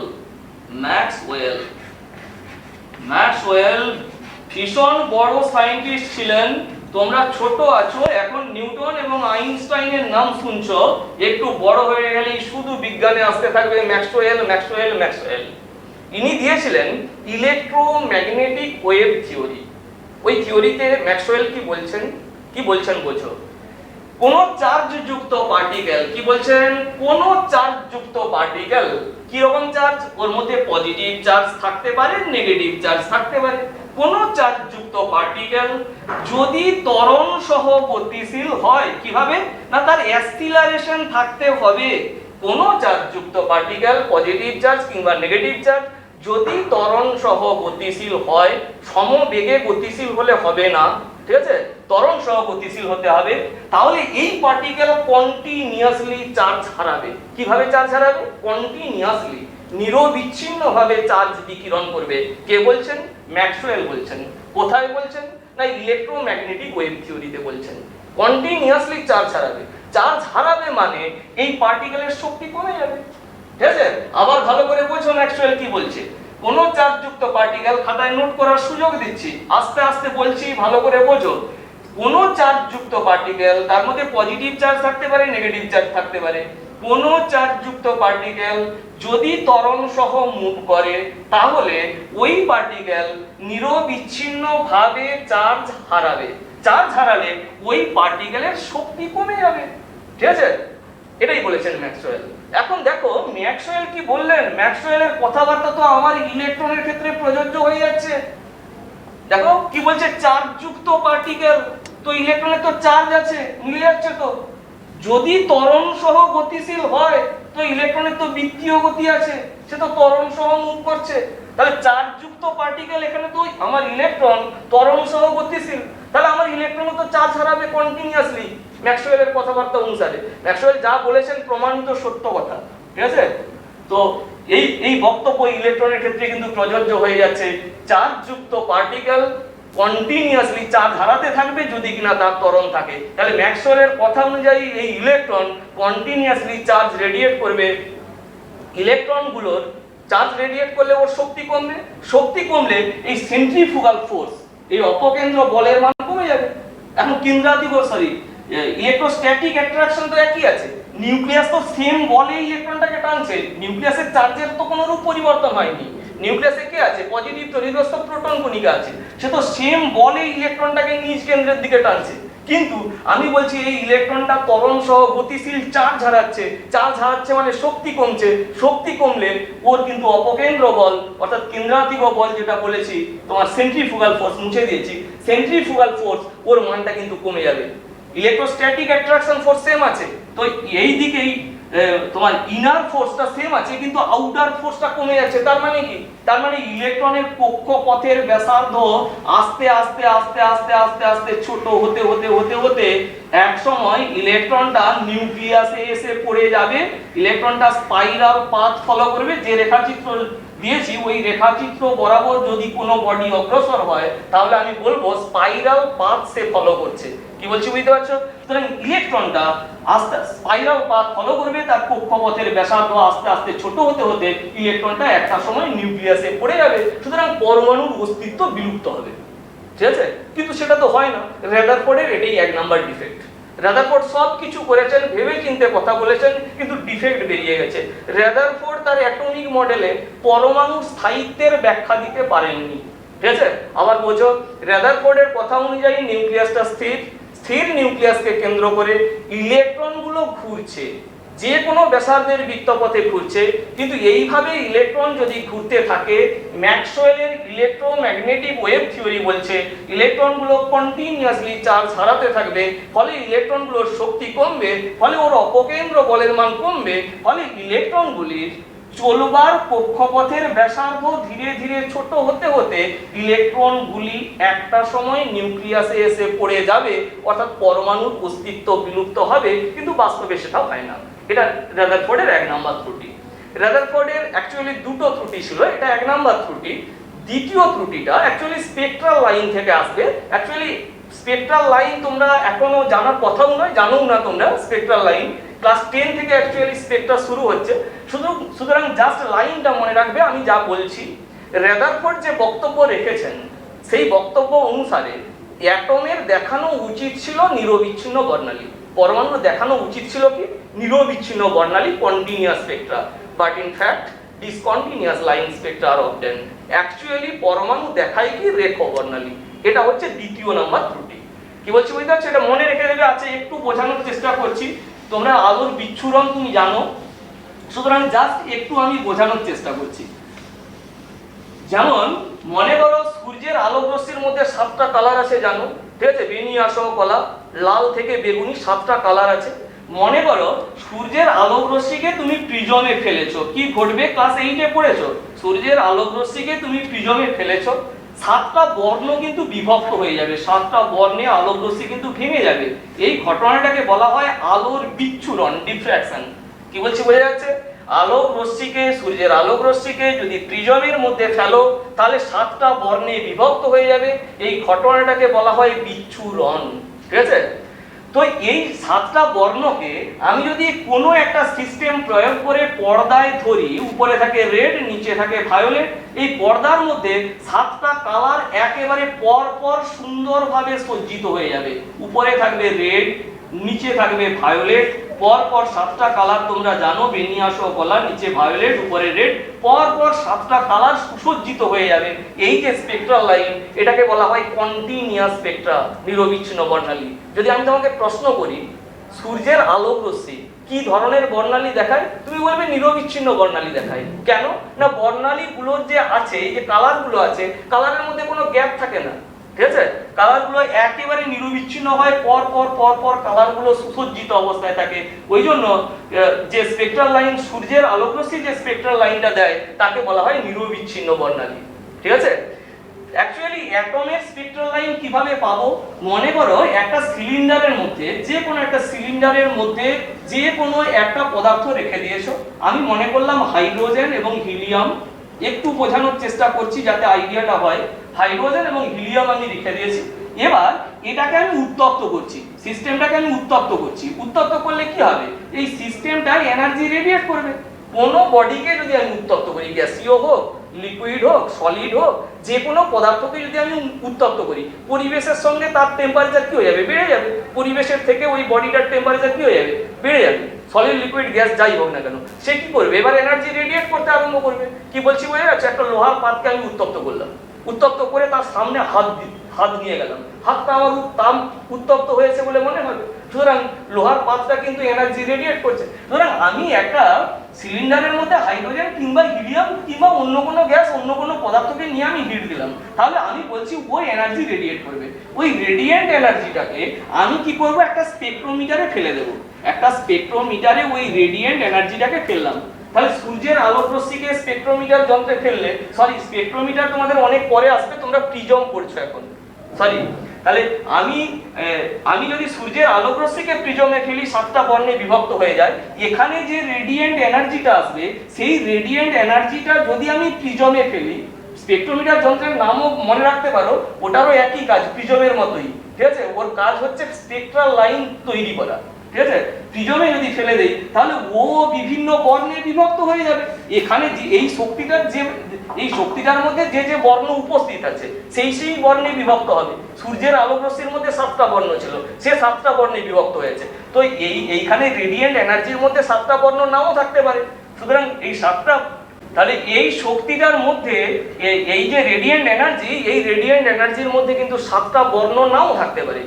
ম্যাক্সওয়েল ভীষণ বড় সায়েন্টিস্ট ছিলেন। তোমরা ছোট আছো, এখন নিউটন এবং আইনস্টাইনের নাম শুনছো, একটু বড় হয়ে গেলেই শুধু বিজ্ঞানে আসতে থাকবে ম্যাক্সওয়েল। ইনি দিয়েছিলেন ইলেকট্রোম্যাগনেটিক ওয়েভ থিওরি। ওই থিওরিতে ম্যাক্সওয়েল কি বলছেন বোঝো। কোন চার্জ যুক্ত পার্টিকেল, কি বলছেন? কোন চার্জ যুক্ত পার্টিকেল, কি রকম চার্জ? ওর মধ্যে পজিটিভ চার্জ থাকতে পারে, নেগেটিভ চার্জ থাকতে পারে। কোন চার্জ যুক্ত পার্টিকেল যদি ত্বরণ সহ গতিশীল হয়, কিভাবে না তার অ্যাক্সিলারেশন থাকতে হবে। কোন চার্জ যুক্ত পার্টিকেল, পজিটিভ চার্জ কিংবা নেগেটিভ চার্জ, যদি ত্বরণ সহ গতিশীল হয়, সমবেগে গতিশীল হলে হবে না, ঠিক আছে, ত্বরণ সহ গতিশীল হতে হবে, তাহলে এই পার্টিকেল কন্টিনিউয়াসলি চার্জ হারাবে। কিভাবে চার্জ হারাবে? কন্টিনিউয়াসলি, নিরবিচ্ছিন্নভাবে চার্জ বিকিরণ করবে। কে বলছেন? ম্যাক্সওয়েল বলছেন। কোথায় বলছেন? না ইলেকট্রোম্যাগনেটিক ওয়েভ থিওরিতে বলছেন। কন্টিনিউয়াসলি চার্জ হারাবে। চার্জ হারাবে মানে এই পার্টিকেলের শক্তি কমে যাবে, ঠিক আছে? আবার ভালো করে বোঝো ম্যাক্সওয়েল কি বলছে। কোন চার্জ যুক্ত পার্টিকেল, খাতায় নোট করার সুযোগ দিচ্ছি, আস্তে আস্তে বলছি, ভালো করে বোঝো। কোন চার্জ যুক্ত পার্টিকেল, তার মধ্যে পজিটিভ চার্জ থাকতে পারে, নেগেটিভ চার্জ থাকতে পারে। কোন চার্জ যুক্ত পার্টিকেল যদি ত্বরণ সহ মুভ করে, তাহলে ওই পার্টিকেল নিরবিচ্ছিন্নভাবে চার্জ হারাবে। চার্জ হারালে ওই পার্টিকেলের শক্তি কমে যাবে, ঠিক আছে? এটাই বলেছেন ম্যাক্সওয়েল। এখন দেখো ম্যাক্সওয়েল কি বললেন, ম্যাক্সওয়েলের কথাবার্তা তো আমার ইলেকট্রনের ক্ষেত্রে প্রযোজ্য হয়ে যাচ্ছে। দেখো কি বলছে, চার্জ যুক্ত পার্টিকেল, তো ইলেকট্রনের তো চার্জ আছে, মিলে যাচ্ছে তো। যদি ত্বরণ সহ গতিশীল হয়, তো ইলেকট্রনের তো বৃত্তীয় গতি আছে, সে তো ত্বরণ সহ মুভ করছে। তাহলে চার্জ যুক্ত পার্টিকেল, এখানে তো আমার ইলেকট্রন ত্বরণ সহ গতিশীল, তাহলে আমার ইলেকট্রনও তো চার্জ হারাবে কন্টিনিউয়াসলি ম্যাক্সওয়েলের কথাবার্তা অনুসারে। ম্যাক্সওয়েল যা বলেছেন প্রমাণিত সত্য কথা, ঠিক আছে? তো এই বক্তব্য ইলেকট্রনের ক্ষেত্রে কিন্তু প্রযোজ্য হয়ে যাচ্ছে। চার্জ যুক্ত পার্টিকেল কন্টিনিউয়াসলি চার্জ হারাতে থাকবে যদি কিনা তার ত্বরণ থাকে। তাহলে ম্যাক্সওয়েলের কথা অনুযায়ী এই ইলেকট্রন কন্টিনিউয়াসলি চার্জ রেডিয়েট করবে। ইলেকট্রনগুলোর চার্জ রেডিয়েট করলে ওর শক্তি কমবে, শক্তি কমলে এই সেন্ট্রিফুগাল ফোর্স, এই অপকেন্দ্র বলের মান কমে যাবে। এখন কেন্দ্রাতিগ ইলেকট্রোস্ট্যাটিক অ্যাট্রাকশন তো একই আছে, নিউক্লিয়াস তো সেম বলে ইলেকট্রনটাকে টানছে, নিউক্লিয়াসের চার্জের তো কোনো রূপ পরিবর্তন হয়নি। নিউক্লিয়াসে কি আছে? পজিটিভ তড়িৎস্থ প্রোটন কণিকা আছে, সে তো সেম বলে ইলেকট্রনটাকে নিজ কেন্দ্রের দিকে টানছে। কিন্তু আমি বলছি এই ইলেকট্রনটা ত্বরণ সহ গতিশীল চার্জ হারাচ্ছে মানে শক্তি কমছে, শক্তি কমলে ওর কিন্তু অপকেন্দ্র বল অর্থাৎ কেন্দ্রাতিগ বল যেটা বলেছি তোমার সেন্ট্রিফুগাল ফোর্স, মুছে দিয়েছি, সেন্ট্রিফুগাল ফোর্স ওর মানটা কিন্তু কমে যাবে। ইলেকট্রোস্ট্যাটিক অ্যাট্রাকশন ফোর্স সেম আছে, তো এই দিকেই তোমার ইনার ফোর্সটা সেম আছে, কিন্তু আউটার ফোর্সটা কমে যাচ্ছে। তার মানে কি? তার মানে ইলেকট্রনের কক্ষপথের ব্যাসার্ধ আস্তে আস্তে আস্তে আস্তে আস্তে আস্তে ছোট হতে হতে হতে হতে এক সময় ইলেকট্রনটা নিউক্লিয়াসে এসে পড়ে যাবে। ইলেকট্রনটা স্পাইরাল পাথ ফলো করবে, যে রেখাচিত্র দিয়েছি ওই রেখাচিত্র বরাবর যদি কোনো বডি অগ্রসর হয় তাহলে আমি বলবো স্পাইরাল পাথ সে ফলো করছে। কি বলছি বুঝতে পারছো? সুতরাং ইলেকট্রনটা আস্তে স্পাইরাল পাথ ফলো করবে, তার কক্ষপথের ব্যাসার্ধ আস্তে আস্তে ছোট হতে হতে ইলেকট্রনটা একটা সময় নিউক্লিয়াসে পড়ে যাবে, সুতরাং পরমাণুর অস্তিত্ব বিলুপ্ত হবে। ঠিক আছে, কিন্তু সেটা তো হয় না। রাদারফোর্ডের এটাই 1 নাম্বার ডিফেক্ট। রাদারফোর্ড সব কিছু করেছেন, ভেবে চিন্তে কথা বলেছেন, কিন্তু ডিফেক্ট বেরিয়ে গেছে। রাদারফোর্ড তার অ্যাটমিক মডেলে পরমাণুর স্থায়িত্বের ব্যাখ্যা দিতে পারেননি। ঠিক আছে, আবার বোঝো, রাদারফোর্ডের কথা অনুযায়ী নিউক্লিয়াসটা স্থির, স্থির নিউক্লিয়াসকে কেন্দ্র করে ইলেকট্রনগুলো ঘুরছে, যে কোনো ব্যাসার্ধের বৃত্তপথে ঘুরছে। কিন্তু এইভাবে ইলেকট্রন যদি ঘুরতে থাকে, ম্যাক্সওয়েলের ইলেকট্রোম্যাগনেটিক ওয়েভ থিওরি বলছে ইলেকট্রনগুলো কন্টিনিউয়াসলি চার্জ হারাতে থাকবে, ফলে ইলেকট্রনগুলোর শক্তি কমবে, ফলে ওর অপকেন্দ্র বলের মান কমবে, ফলে ইলেকট্রনগুলির চলবার কক্ষপথের ব্যাসার্ধ ধীরে ধীরে ছোট হতে হতে ইলেকট্রনগুলি একটা সময় নিউক্লিয়াসে এসে পড়ে যাবে, অর্থাৎ পরমাণুর অস্তিত্ব বিলুপ্ত হবে। কিন্তু বাস্তবে সেটা হয় না। এটা রাদারফোর্ডের 1 নাম্বার ত্রুটি। রাদারফোর্ডের অ্যাকচুয়ালি দুটো ত্রুটি ছিল, এটা 1 নাম্বার ত্রুটি। দ্বিতীয় ত্রুটিটা অ্যাকচুয়ালি স্পেকট্রাল লাইন থেকে আসবে। অ্যাকচুয়ালি স্পেকট্রাল লাইন তোমরা এখনো জানার কথাও নয়, জানোও না তোমরা স্পেকট্রাল লাইন। ক্লাস 10 থেকে অ্যাকচুয়ালি স্পেকট্রা শুরু হচ্ছে, সুতরাং জাস্ট লাইনটা মনে রাখবে আমি যা বলছি। রাদারফোর্ড যে বক্তব্য রেখেছেন সেই বক্তব্য অনুসারে অ্যাটমের দেখানো উচিত ছিল নিরবিচ্ছিন্ন বর্ণালী, পরমাণুর দেখানো উচিত ছিল কি নিরবিচ্ছিন্ন বর্ণালী, continuous spectra, but in fact discontinuous line spectra are obtained. Actually পরমাণু দেখায় কি রেখ বর্ণালী। এটা হচ্ছে দ্বিতীয় নাম্বার ত্রুটি। কি বলছি বুঝতে পারছো? এটা মনে রেখে দেবে। আচ্ছা, একটু বোঝানোর চেষ্টা করছি। তোমরা আলোর বিচ্ছুরণ তুমি জানো, সুতরাং জাস্ট একটু আমি বোঝানোর চেষ্টা করছি। যেমন মনে করো সূর্যের আলোক রশ্মির মধ্যে 7টা কালার আছে, জানো? ঠিক আছে, বেনিয়াসহ কলা, লাল থেকে বেগুনি, 7টা কালার আছে। মনে করো সূর্যের আলোক রশ্মিকে তুমি প্রিজমে ফেলেছো, কি ঘটবে? ক্লাস 8-এ পড়েছো। সূর্যের আলোক রশ্মিকে তুমি প্রিজমে ফেলেছো, 7টা বর্ণ কিন্তু বিভক্ত হয়ে যাবে, 7টা বর্ণে আলোক রশ্মি কিন্তু ভেঙে যাবে। এই ঘটনাটাকে বলা হয় আলোর বিচ্ছুরণ, ডিফ্র্যাকশন। কি বলছি বোঝা যাচ্ছে? আলোক রশ্মিকে, সূর্যের আলোক রশ্মিকে যদি প্রিজমের মধ্যে ফেলো তাহলে 7টা বর্ণে বিভক্ত হয়ে যাবে। এই ঘটনাটাকে বলা হয় বিচ্ছুরণ। ঠিক আছে, তো এই 7টা বর্ণকে আমি যদি কোনো একটা সিস্টেম প্রয়োগ করে পর্দায় ধরি, উপরে থাকে রেড, নিচে থাকে ভায়োলেট, এই পর্দার মধ্যে 7টা কালার একেবারে পর পর সুন্দরভাবে সজ্জিত হয়ে যাবে। উপরে থাকবে রেড, নিচে থাকবে ভায়োলেট, পর পর 7টা কালার তোমরা জানো, বেনিয়াসহ কলা, নিচে ভায়োলেট, উপরে রেড, পর পর 7টা কালার সুসজ্জিত হয়ে যাবে। এই যে স্পেকট্রাল লাইন, এটাকে বলা হয় কন্টিনিউয়াস স্পেকট্রা, নিরবিচ্ছিন্ন বর্ণালী। যদি আমি তোমাকে প্রশ্ন করি সূর্যের আলোক রশ্মি কি ধরনের বর্ণালী দেখায়, তুমি বলবে নিরবিচ্ছিন্ন বর্ণালী দেখায়। কেন না? বর্ণালীগুলোর যে আছে, এই যে কালারগুলো আছে, কালারের মধ্যে কোনো গ্যাপ থাকে না। ঠিক আছে, কালারগুলো একেবারে নিরবিচ্ছিন্ন হয়, পর পর পর পর কালারগুলো সুসজ্জিত অবস্থায় থাকে। ওই জন্য যে স্পেকট্রাল লাইন সূর্যের আলোক রশ্মি যে স্পেকট্রাল লাইনটা দেয় তাকে বলা হয় নিরবিচ্ছিন্ন বর্ণালী। ঠিক আছে, অ্যাকচুয়ালি অ্যাটমের স্পেকট্রাল লাইন কিভাবে পাবো? মনে করো একটা সিলিন্ডারের মধ্যে, যে কোনো একটা সিলিন্ডারের মধ্যে যে কোনো একটা পদার্থ রেখে দিয়েছো। আমি মনে করলাম হাইড্রোজেন এবং হিলিয়াম, একটু বোঝানোর চেষ্টা করছি যাতে আইডিয়াটা হয়। হাইড্রোজেন এবং হিলিয়াম আমি রেখে দিয়েছি। এবার এটাকে আমি উত্তপ্ত করছি, সিস্টেমটাকে আমি উত্তপ্ত করছি। উত্তপ্ত করলে কি হবে? এই সিস্টেমটা এনার্জি রেডিয়েট করবে। কোনো বডিকে যদি আমি উত্তপ্ত করি, গ্যাসীয় হোক, লিকুইড হোক, সলিড হোক, যে কোনো পদার্থকে যদি আমি উত্তপ্ত করি, পরিবেশের সঙ্গে তার টেম্পারেচার কি হয়ে যাবে? বেড়ে যাবে। পরিবেশের থেকে ওই বডিটার টেম্পারেচার কি হয়ে যাবে? বেড়ে যাবে। সলিড, লিকুইড, গ্যাস যাই হোক না কেন, সে কি করবে? এবার এনার্জি রেডিয়েট করতে আরম্ভ করবে। কি বলছি বোঝা যাচ্ছে? একটা লোহার পাতকে আমি উত্তপ্ত করলাম, উত্তপ্ত করে তার সামনে হাত নিয়ে গেলাম, হাতটা আমার উত্তপ্ত হয়েছে বলে মনে হবে। সুতরাং লোহার পাতটা কিন্তু এনার্জি রেডিয়েট করছে। সুতরাং আমি একটা সিলিন্ডারের মধ্যে হাইড্রোজেন কিংবা হিলিয়াম কিংবা অন্য কোনো গ্যাস, অন্য কোনো পদার্থকে নিয়ে আমি হিট দিলাম, তাহলে আমি বলছি ওই এনার্জি রেডিয়েট করবে। ওই রেডিয়েন্ট এনার্জিটাকে আমি কি করব? একটা স্পেকট্রোমিটারে ফেলে দেবো। একটা স্পেকট্রোমিটারে ওই রেডিয়েন্ট এনার্জিটাকে ফেললাম। তাহলে সূর্যের আলোক রশ্মিকে স্পেকট্রোমিটার যন্ত্রে ফেললে, সরি স্পেকট্রোমিটার তোমাদের অনেক পরে আসবে, তোমরা প্রিজম পড়ছো এখন, সরি তাহলে আমি যদি সূর্যের আলোক রশ্মিকে প্রিজমে ফেলি 7টা বর্ণে বিভক্ত হয়ে যায়, এখানে যে রেডিয়েন্ট এনার্জিটা আসবে সেই রেডিয়েন্ট এনার্জিটা যদি আমি প্রিজমে ফেলি, স্পেকট্রোমিটার যন্ত্রের নামও মনে রাখতে পারো, ওটারও একই কাজ, প্রিজমের মতোই, ঠিক আছে? ওর কাজ হচ্ছে স্পেকট্রাল লাইন তৈরি করা, ঠিক আছে? প্রিজমে যদি ফেলে দেই তাহলে ও বিভিন্ন বর্ণে বিভক্ত হয়ে যাবে। এখানে যে এই শক্তিটার মধ্যে যে বর্ণ উপস্থিত আছে সেই বর্ণে বিভক্ত হবে। সূর্যের আলোক রশ্মির মধ্যে 7টা বর্ণ ছিল, সে 7টা বর্ণে বিভক্ত হয়েছে। তো এইখানে রেডিয়েন্ট এনার্জির মধ্যে 7টা বর্ণ নাও থাকতে পারে। সুতরাং এই 7টা, তাহলে এই শক্তিটার মধ্যে এই যে রেডিয়েন্ট এনার্জি, এই রেডিয়েন্ট এনার্জির মধ্যে কিন্তু 7টা বর্ণ নাও থাকতে পারে।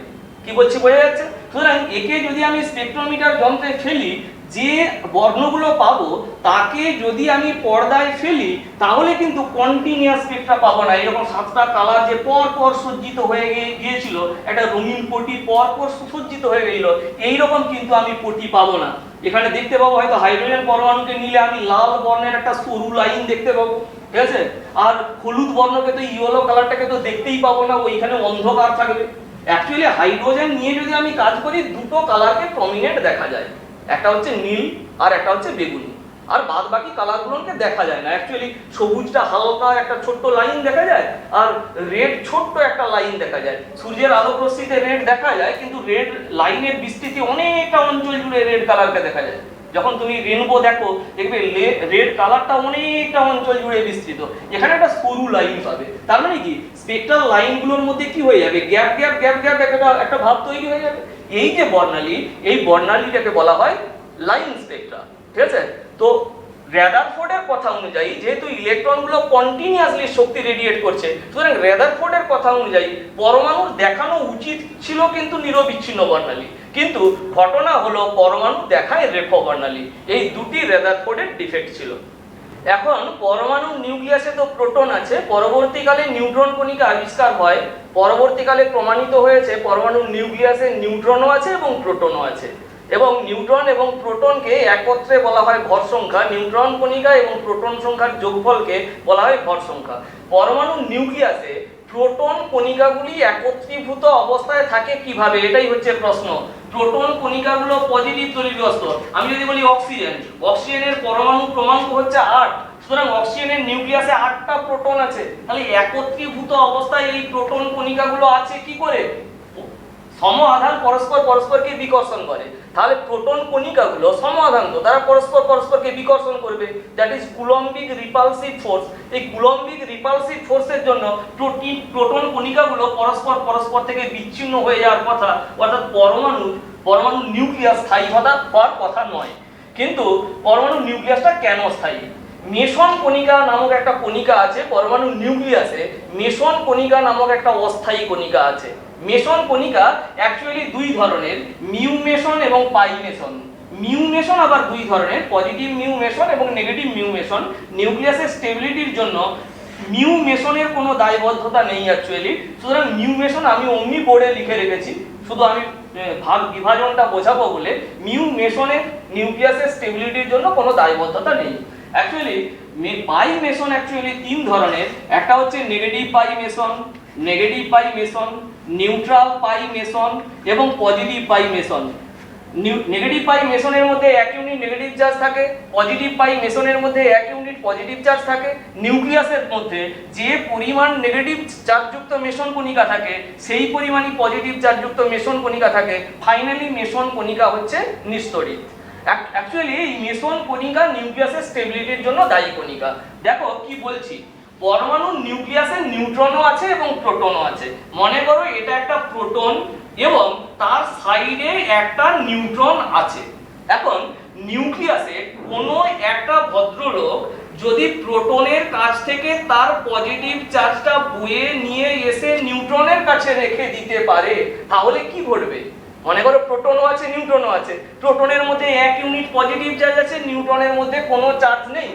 কি বলছি বোঝা যাচ্ছে? সুতরাং একে যদি আমি স্পেকট্রোমিটার যন্ত্রে ফেলি, যে বর্ণগুলো পাবো তাকে যদি আমি পর্দায় ফেলি তাহলে কিন্তু কন্টিনিউয়াস স্পেকট্রা পাবো না। এরকম 7টা কালার যে পর পর সজ্জিত হয়ে গিয়েছিল, একটা রঙিন পটি পর পর সুসজ্জিত হয়ে গেল, এইরকম কিন্তু আমি পটি পাবো না। এখানে দেখতে পাবো হয়তো হাইড্রোজেন পরমাণুকে নিলে আমি লাল বর্ণের একটা সরু লাইন দেখতে পাবো, ঠিক আছে? আর হলুদ বর্ণকে তো ইয়েলো কালারটাকে তো দেখতেই পাবো না, ওইখানে অন্ধকার থাকবে। অ্যাকচুয়ালি হাইড্রোজেন নিয়ে যদি আমি কাজ করি, দুটো কালারকে প্রমিনেন্ট দেখা যায়, একটা হচ্ছে নীল আর একটা হচ্ছে বেগুনি, আর বাদ বাকি কালারগুলোকে দেখা যায় না। অ্যাকচুয়ালি সবুজটা হালকা একটা ছোট্ট লাইন দেখা যায়, আর রেড ছোট্ট একটা লাইন দেখা যায়। সূর্যের আলোক রশ্মিতে রেড দেখা যায়, কিন্তু রেড লাইনের বিস্তৃতি অনেকটা অঞ্চল জুড়ে রেড কালারকে দেখা যায়। যখন তুমি রেনবো দেখো, দেখবে রেড কালারটা অনেকটা অঞ্চল জুড়ে বিস্তৃত, এখানে একটা সরু লাইন পাবে। তার মানে কি, স্পেকট্রাল লাইনগুলোর মধ্যে কি হয়ে যাবে, গ্যাপ গ্যাপ গ্যাপ গ্যাপ একটা ভাব তৈরি হয়ে যাবে। এই যে বর্ণালী, এই বর্ণালীটাকে বলা হয় লাইন স্পেকট্রা, ঠিক আছে? তো রাদারফোর্ডের কথা অনুযায়ী, যেহেতু ইলেকট্রনগুলো কন্টিনিউয়াসলি শক্তি রেডিয়েট করছে, সুতরাং রাদারফোর্ডের কথা অনুযায়ী পরমাণুর দেখানো উচিত ছিল কিন্তু নিরবিচ্ছিন্ন বর্ণালী, কিন্তু ঘটনা হলো পরমাণু দেখায় রেখো বর্ণালী। এই দুটি রাদারফোর্ডের ডিফেক্ট ছিল। এখন পরমাণুর নিউক্লিয়াসে তো প্রোটন আছে, পরবর্তীকালে নিউট্রন কণিকা আবিষ্কার হয়, পরবর্তীকালে প্রমাণিত হয়েছে পরমাণুর নিউক্লিয়াসে নিউট্রনও আছে এবং প্রোটনও আছে, এবং নিউট্রন এবং প্রোটনকে একত্রে বলা হয় ভর সংখ্যা। নিউট্রন কণিকা এবং প্রোটন সংখ্যার যোগফলকে বলা হয় ভর সংখ্যা। পরমাণুর নিউক্লিয়াসে প্রোটন কণিকাগুলি একত্রীভূত অবস্থায় থাকে কিভাবে, এটাই হচ্ছে প্রশ্ন। প্রোটন কণিকাগুলো পজিটিভ তড়িৎগ্রস্ত। আমি যদি বলি অক্সিজেনের পরমাণু ক্রমাঙ্ক হচ্ছে 8, সুতরাং অক্সিজেনের নিউক্লিয়াসে 8টা প্রোটন আছে। তাহলে একত্রীভূত অবস্থায় এই প্রোটন কণিকাগুলো আছে কি করে? সম আধান পরস্পরকে বিকর্ষণ করে। তাহলে প্রোটন কণিকাগুলো সম আধান, তারা পরস্পরকে বিকর্ষণ করবে, দ্যাট ইজ কুলম্বিক রিপালসিভ ফোর্স। এই কুলম্বিক রিপালসিভ ফোর্সের জন্য প্রোটন কণিকাগুলো পরস্পর থেকে বিচ্ছিন্ন হয়ে যাওয়ার কথা, অর্থাৎ পরমাণুর নিউক্লিয়াস স্থায়ী হওয়ার কথা নয়। কিন্তু পরমাণুর নিউক্লিয়াসটা কেন স্থায়ী? মেসন কণিকা নামক একটা কণিকা আছে পরমাণুর নিউক্লিয়াসে, মেসন কণিকা নামক একটা অস্থায়ী কণিকা আছে। মেসন কণিকা অ্যাকচুয়ালি দুই ধরনের, মিউ মেসন এবং পাই মেসন। মিউ মেসন আবার দুই ধরনের, পজিটিভ মিউ মেসন এবং নেগেটিভ মিউ মেসন। নিউক্লিয়াসের স্টেবিলিটির জন্য মিউ মেসনের কোনো দায়বদ্ধতা নেই অ্যাকচুয়ালি, সুতরাং মিউ মেসন আমি অমনি বোর্ডে লিখে রেখেছি, শুধু আমি ভাগ বিভাজনটা বোঝাবো বলে। মিউ মেসনের নিউক্লিয়াসের স্টেবিলিটির জন্য কোনো দায়বদ্ধতা নেই। অ্যাকচুয়ালি পাই মেসন অ্যাকচুয়ালি তিন ধরনের, একটা হচ্ছে নেগেটিভ পাই মেসন, নিউট্রাল পাই মেসন এবং পজিটিভ পাই মেসন। নেগেটিভ পাই মেসনের মধ্যে 1 ইউনিট নেগেটিভ চার্জ থাকে, পজিটিভ পাই মেসনের মধ্যে 1 ইউনিট পজিটিভ চার্জ থাকে। নিউক্লিয়াসের মধ্যে যে পরিমাণ নেগেটিভ চার্জযুক্ত মেসন কণিকা থাকে সেই পরিমাণই পজিটিভ চার্জযুক্ত মেসন কণিকা থাকে। ফাইনালি মেসন কণিকা হচ্ছে নিস্তড়িত। অ্যাকচুয়ালি এই মেসন কণিকা নিউক্লিয়াসের স্টেবিলিটির জন্য দায়ী কণিকা। দেখো কি বলছি, পরমাণুর নিউক্লিয়াসে নিউট্রনও আছে এবং প্রোটনও আছে। মনে করো এটা একটা প্রোটন এবং তার সাইডে একটা নিউট্রন আছে। এখন নিউক্লিয়াসে কোনো একটা ভদ্রলোক যদি প্রোটনের কাছ থেকে তার পজিটিভ চার্জটা বয়ে নিয়ে এসে নিউট্রনের কাছে রেখে দিতে পারে, তাহলে কি ঘটবে? মনে করো প্রোটনও আছে নিউট্রনও আছে, প্রোটনের মধ্যে 1 ইউনিট পজিটিভ চার্জ আছে, নিউট্রনের মধ্যে কোনো চার্জ নেই।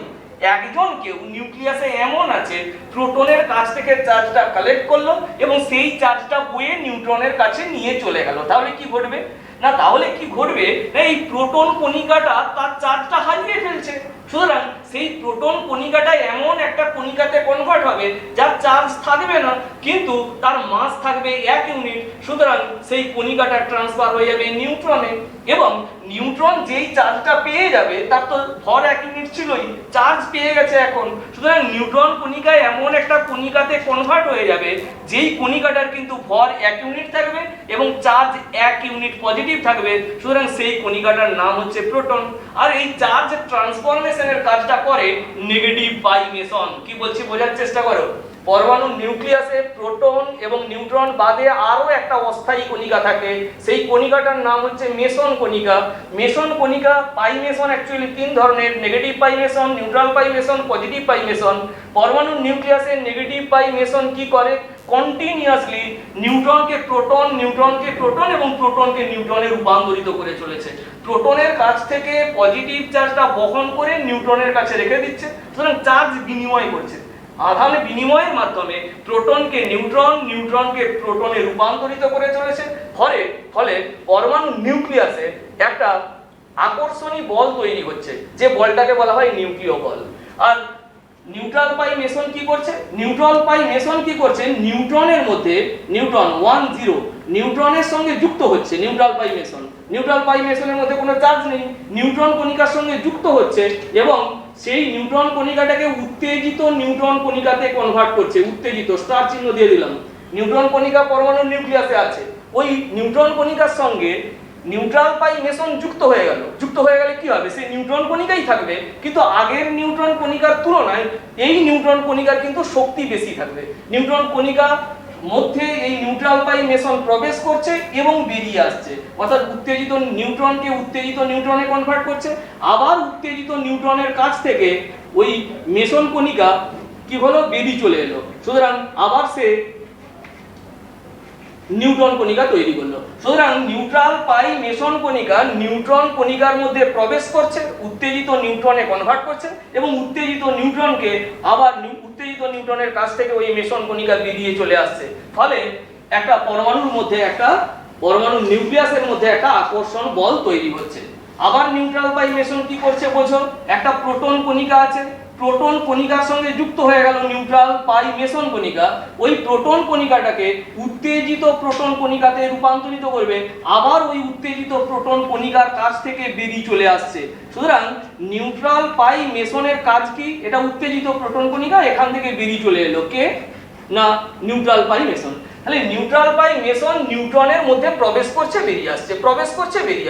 একজন কেউ নিউক্লিয়াসে এমন আছে প্রোটনের কাছ থেকে চার্জটা কালেক্ট করলো এবং সেই চার্জটা বয়ে নিউট্রনের কাছে নিয়ে চলে গেল, তাহলে কি ঘটবে? না, তাহলে কি ঘটবে, এই প্রোটন কণিকাটা তার চার্জটা হারিয়ে ফেলছে। সুতরাং সেই প্রোটন কণিকাটা এমন একটা কণিকাতে কনভার্ট হবে যার চার্জ থাকবে না কিন্তু তার মাস থাকবে 1 ইউনিট। সুতরাং সেই কণিকাটা ট্রান্সফার হয়ে যাবে নিউট্রনে, এবং নিউট্রন যেই চার্জটা পেয়ে যাবে তার তো ভর 1 ইউনিট ছিলই, চার্জ পেয়ে গেছে এখন। সুতরাং নিউট্রন কণিকা এমন একটা কণিকাতে কনভার্ট হয়ে যাবে যেই কণিকাটার কিন্তু ভর 1 ইউনিট থাকবে এবং চার্জ 1 ইউনিট পজিটিভ থাকবে। সুতরাং সেই কণিকাটার নাম হচ্ছে প্রোটন। আর এই চার্জ ট্রান্সফরমেশনের কাজটা করে নেগেটিভ পাই মেসন। কি বলছি বোঝার চেষ্টা করো। পরমাণুর নিউক্লিয়াসে প্রোটন এবং নিউট্রন বাদে আরো একটা অস্থায়ী কণিকা থাকে, সেই কণিকাটার নাম হচ্ছে মেসন কণিকা। মেসন কণিকা, পাই মেসন অ্যাকচুয়ালি 3 ধরনের, নেগেটিভ পাই মেসন, নিউট্রাল পাই মেসন, পজিটিভ পাই মেসন। পরমাণুর নিউক্লিয়াসে নেগেটিভ পাই মেসন কি করে, কন্টিনিউয়াসলি নিউট্রনকে প্রোটন, নিউট্রনকে প্রোটন এবং প্রোটনকে নিউট্রনে রূপান্তরিত করে চলেছে। প্রোটনের কাছ থেকে পজিটিভ চার্জটা বহন করে নিউট্রনের কাছে রেখে দিচ্ছে। সুতরাং চার্জ বিনিময় করছে, আধান বিনিময়ের মাধ্যমে প্রোটনকে নিউট্রন, নিউট্রনকে প্রোটনে রূপান্তরিত করে চলেছে। ফলে পরমাণু নিউক্লিয়াসে একটা আকর্ষণী বল তৈরি হচ্ছে, যে বলটাকে বলা হয় নিউক্লিয় বল। আর নিউট্রাল পাই মেসন কি করছে, নিউট্রনের মধ্যে নিউট্রন 1 0 নিউট্রনের সঙ্গে যুক্ত হচ্ছে। নিউট্রাল পাই মেসনের মধ্যে কোনো চার্জ নেই, নিউট্রন কণিকার সঙ্গে যুক্ত হচ্ছে এবং সেই নিউট্রন কণিকাটাকে উত্তেজিত নিউট্রন কণিকাতে কনভার্ট করছে। উত্তেজিত, স্টার চিহ্ন দিয়ে দিলাম। নিউট্রন কণিকা পরমাণুর নিউক্লিয়াসে আছে, ওই নিউট্রন কণিকার সঙ্গে নিউট্রাল পাই মেসন যুক্ত হয়ে গেলে কি হবে, সেই নিউট্রন কণিকাই থাকবে, কিন্তু আগের নিউট্রন কণিকার তুলনায় এই নিউট্রন কণিকার কিন্তু শক্তি বেশি থাকবে। নিউট্রন কণিকা মধ্যে এই নিউট্রাল পাই মেসন প্রবেশ করছে এবং বেরিয়ে আসছে, অর্থাৎ উত্তেজিত নিউট্রনকে উত্তেজিত নিউট্রনে কনভার্ট করছে। আবার উত্তেজিত নিউট্রনের কাছ থেকে ওই মেসন কণিকা কি হলো, বেরিয়ে চলে এলো। সুতরাং আবার সে নিউট্রন কণিকা তৈরি করলো। সুতরাং নিউট্রাল পাই মেসন কণিকা নিউট্রন কণিকার মধ্যে প্রবেশ করছে, উত্তেজিত নিউট্রনে কনভার্ট করছে এবং উত্তেজিত নিউট্রনকে আবার উত্তেজিত নিউট্রনের কাছ থেকে ওই মেসন কণিকা বেরিয়ে চলে আসছে। ফলে একটা পরমাণুর নিউক্লিয়াসের মধ্যে একটা আকর্ষণ বল তৈরি হচ্ছে। আবার নিউট্রাল পাই মেসন কি করছে বোঝো, একটা প্রোটন কণিকা আছে, প্রোটন কণিকার সঙ্গে যুক্ত হয়ে গেল নিউট্রাল পাই মেসন কণিকা। ওই প্রোটন কণিকাটাকে উত্তেজিত প্রোটন কণিকাতে রূপান্তরিত করবে, আবার ওই উত্তেজিত প্রোটন কণিকার কাছ থেকে বেরিয়ে চলে আসছে। সুতরাং নিউট্রাল পাই মেসনের কাজ কি, এটা উত্তেজিত প্রোটন কণিকা এখান থেকে বেরিয়ে চলে এলো, কে না নিউট্রাল পাই মেসন। তাহলে নিউট্রাল পাই মেসন নিউট্রনের মধ্যে প্রবেশ করছে, বেরিয়ে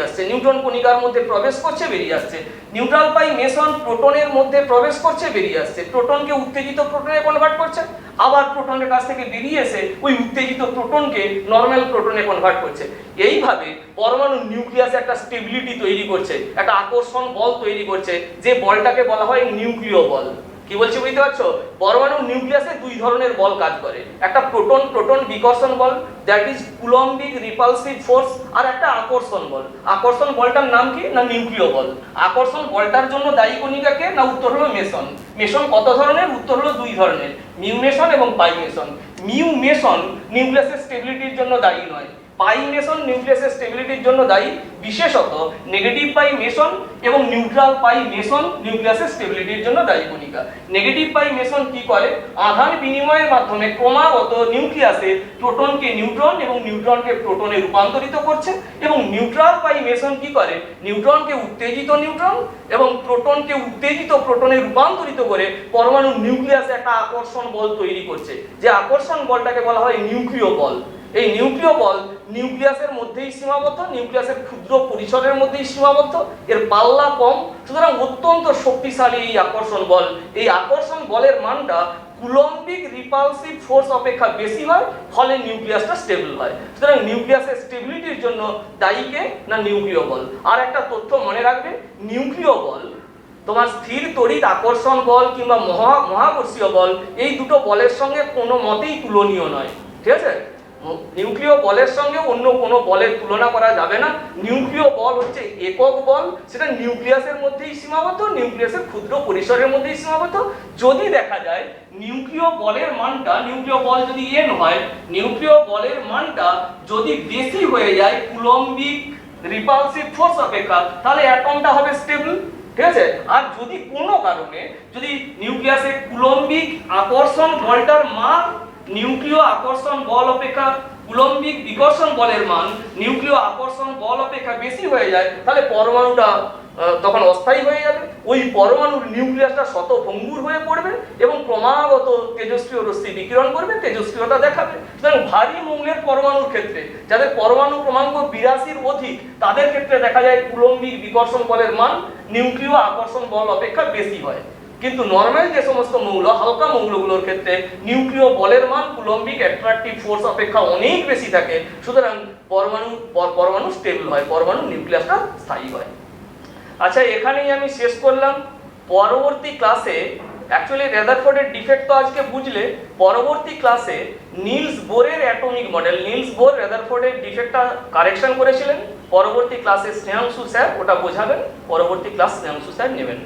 আসছে, নিউট্রন কণিকার মধ্যে প্রবেশ করছে, বেরিয়ে আসছে। নিউট্রাল পাই মেসন প্রোটনের মধ্যে প্রবেশ করছে, বেরিয়ে আসছে, প্রোটনকে উত্তেজিত প্রোটনে কনভার্ট করছে, আবার প্রোটনের কাছ থেকে বেরিয়ে এসে ওই উত্তেজিত প্রোটনকে নরমাল প্রোটনে কনভার্ট করছে। এইভাবে পরমাণু নিউক্লিয়াসে একটা স্টেবিলিটি তৈরি করছে, একটা আকর্ষণ বল তৈরি করছে, যে বলটাকে বলা হয় নিউক্লিয় বল। কি বলছি বুঝতে পারছো, পরমাণুর নিউক্লিয়াসে 2 ধরনের বল কাজ করে, একটা প্রোটন বিকর্ষণ বল, দ্যাট ইজ কুলম্বিক রিপালসিভ ফোর্স, আর একটা আকর্ষণ বল। আকর্ষণ বলটার নাম কি না নিউক্লিয় বল। আকর্ষণ বলটার জন্য দায়ী কণিকা কে না, উত্তর হলো মেসন। মেসন কত ধরনের, উত্তর হলো 2 ধরনের, মিউ মেসন এবং পাই মেসন। মিউ মেসন নিউক্লিয়াসের স্টেবিলিটির জন্য দায়ী নয়, পাই মেসন নিউক্লিয়াসের স্টেবিলিটির জন্য দায়ী। বিশেষত নেগেটিভ পাই মেসন এবং নিউট্রাল পাই মেসন নিউক্লিয়াসের স্টেবিলিটির জন্য দায়ী কণিকা। নেগেটিভ পাই মেসন কি করে, আধান বিনিময়ের মাধ্যমে ক্রমাগত নিউক্লিয়াসে প্রোটনকে নিউট্রন এবং নিউট্রনকে প্রোটনে রূপান্তরিত করছে, এবং নিউট্রাল পাই মেসন কি করে, নিউট্রনকে উত্তেজিত নিউট্রন এবং প্রোটনকে উত্তেজিত প্রোটনে রূপান্তরিত করে পরমাণু নিউক্লিয়াসে একটা আকর্ষণ বল তৈরি করছে, যে আকর্ষণ বলটাকে বলা হয় নিউক্লিয় বল। এই নিউক্লিয় বল নিউক্লিয়াসের মধ্যেই সীমাবদ্ধ, নিউক্লিয়াসের ক্ষুদ্র পরিসরের মধ্যেই সীমাবদ্ধ, এর পাল্লা কম, সুতরাং অত্যন্ত শক্তিশালী এই আকর্ষণ বল। এই আকর্ষণ বলের মানটা কুলম্বিক রিপালসিভ ফোর্স অপেক্ষা বেশি হয়, ফলে নিউক্লিয়াসটা স্টেবল হয়। সুতরাং নিউক্লিয়াসের স্টেবিলিটির জন্য দায়ী কে না নিউক্লিয় বল। আর একটা তথ্য মনে রাখবে, নিউক্লিয় বল তোমার স্থির তড়িৎ আকর্ষণ বল কিংবা মহাকর্ষীয় বল, এই দুটো বলের সঙ্গে কোনো মতেই তুলনীয় নয়। ঠিক আছে, নিউক্লিয় বলের সঙ্গে অন্য কোনো বলের তুলনা করা যাবে না। নিউক্লিয় বল হচ্ছে একক বল, সেটা নিউক্লিয়াসের মধ্যেই সীমাবদ্ধ, নিউক্লিয়াসের ক্ষুদ্র পরিসরের মধ্যেই সীমাবদ্ধ। যদি দেখা যায় নিউক্লিয় বলের মানটা, নিউক্লিয় বল যদি n হয়, নিউক্লিয় বলের মানটা যদি বেশি হয়ে যায় কুলম্বিক রিপালসিভ ফোর্স অপেক্ষা, তাহলে অ্যাটমটা হবে স্টেবল। ঠিক আছে। আর যদি কোনো কারণে যদি নিউক্লিয়াসে কুলম্বিক আকর্ষণ বলটার মান নিউক্লিয় আকর্ষণ বল অপেক্ষা কুলম্বিক বিকর্ষণ বলের মান নিউক্লিয় আকর্ষণ বল অপেক্ষা বেশি হয়ে যায়, তাহলে পরমাণুটা তখন অস্থায়ী হয়ে যাবে। ওই পরমাণুর নিউক্লিয়াসটা শতভঙ্গুর হয়ে পড়বে এবং ক্রমাগত তেজস্ক্রিয় রশ্মি বিকিরণ করবে, তেজস্ক্রিয়তা দেখাবে। সুতরাং ভারী মৌলের পরমাণুর ক্ষেত্রে যাদের পরমাণু ক্রমাঙ্ক 82-র অধিক, তাদের ক্ষেত্রে দেখা যায় কুলম্বিক বিকর্ষণ বলের মান নিউক্লিয় আকর্ষণ বল অপেক্ষা বেশি হয়। কিন্তু নরমাল যে সমস্ত মৌল, হালকা মৌলগুলোর ক্ষেত্রে নিউক্লিয় বলের মান কুলম্বিক অ্যাট্রাকটিভ ফোর্স অপেক্ষা অনেক বেশি থাকে। সুতরাং পরমাণু স্টেবল হয়, পরমাণু নিউক্লিয়াসটা স্থায়ী হয়। আচ্ছা, এখানেই আমি শেষ করলাম। পরবর্তী ক্লাসে অ্যাকচুয়ালি রেদারফোর্ডের ডিফেক্ট তো আজকে বুঝলে, পরবর্তী ক্লাসে নিলস বোরের অ্যাটমিক মডেল, নিলস বোর রেদারফোর্ডের ডিফেক্টটা কারেকশন করেছিলেন। পরবর্তী ক্লাসে স্নেহাংশু স্যার ওটা বোঝাবেন, পরবর্তী ক্লাস স্নেহাংশু স্যার নেবেন।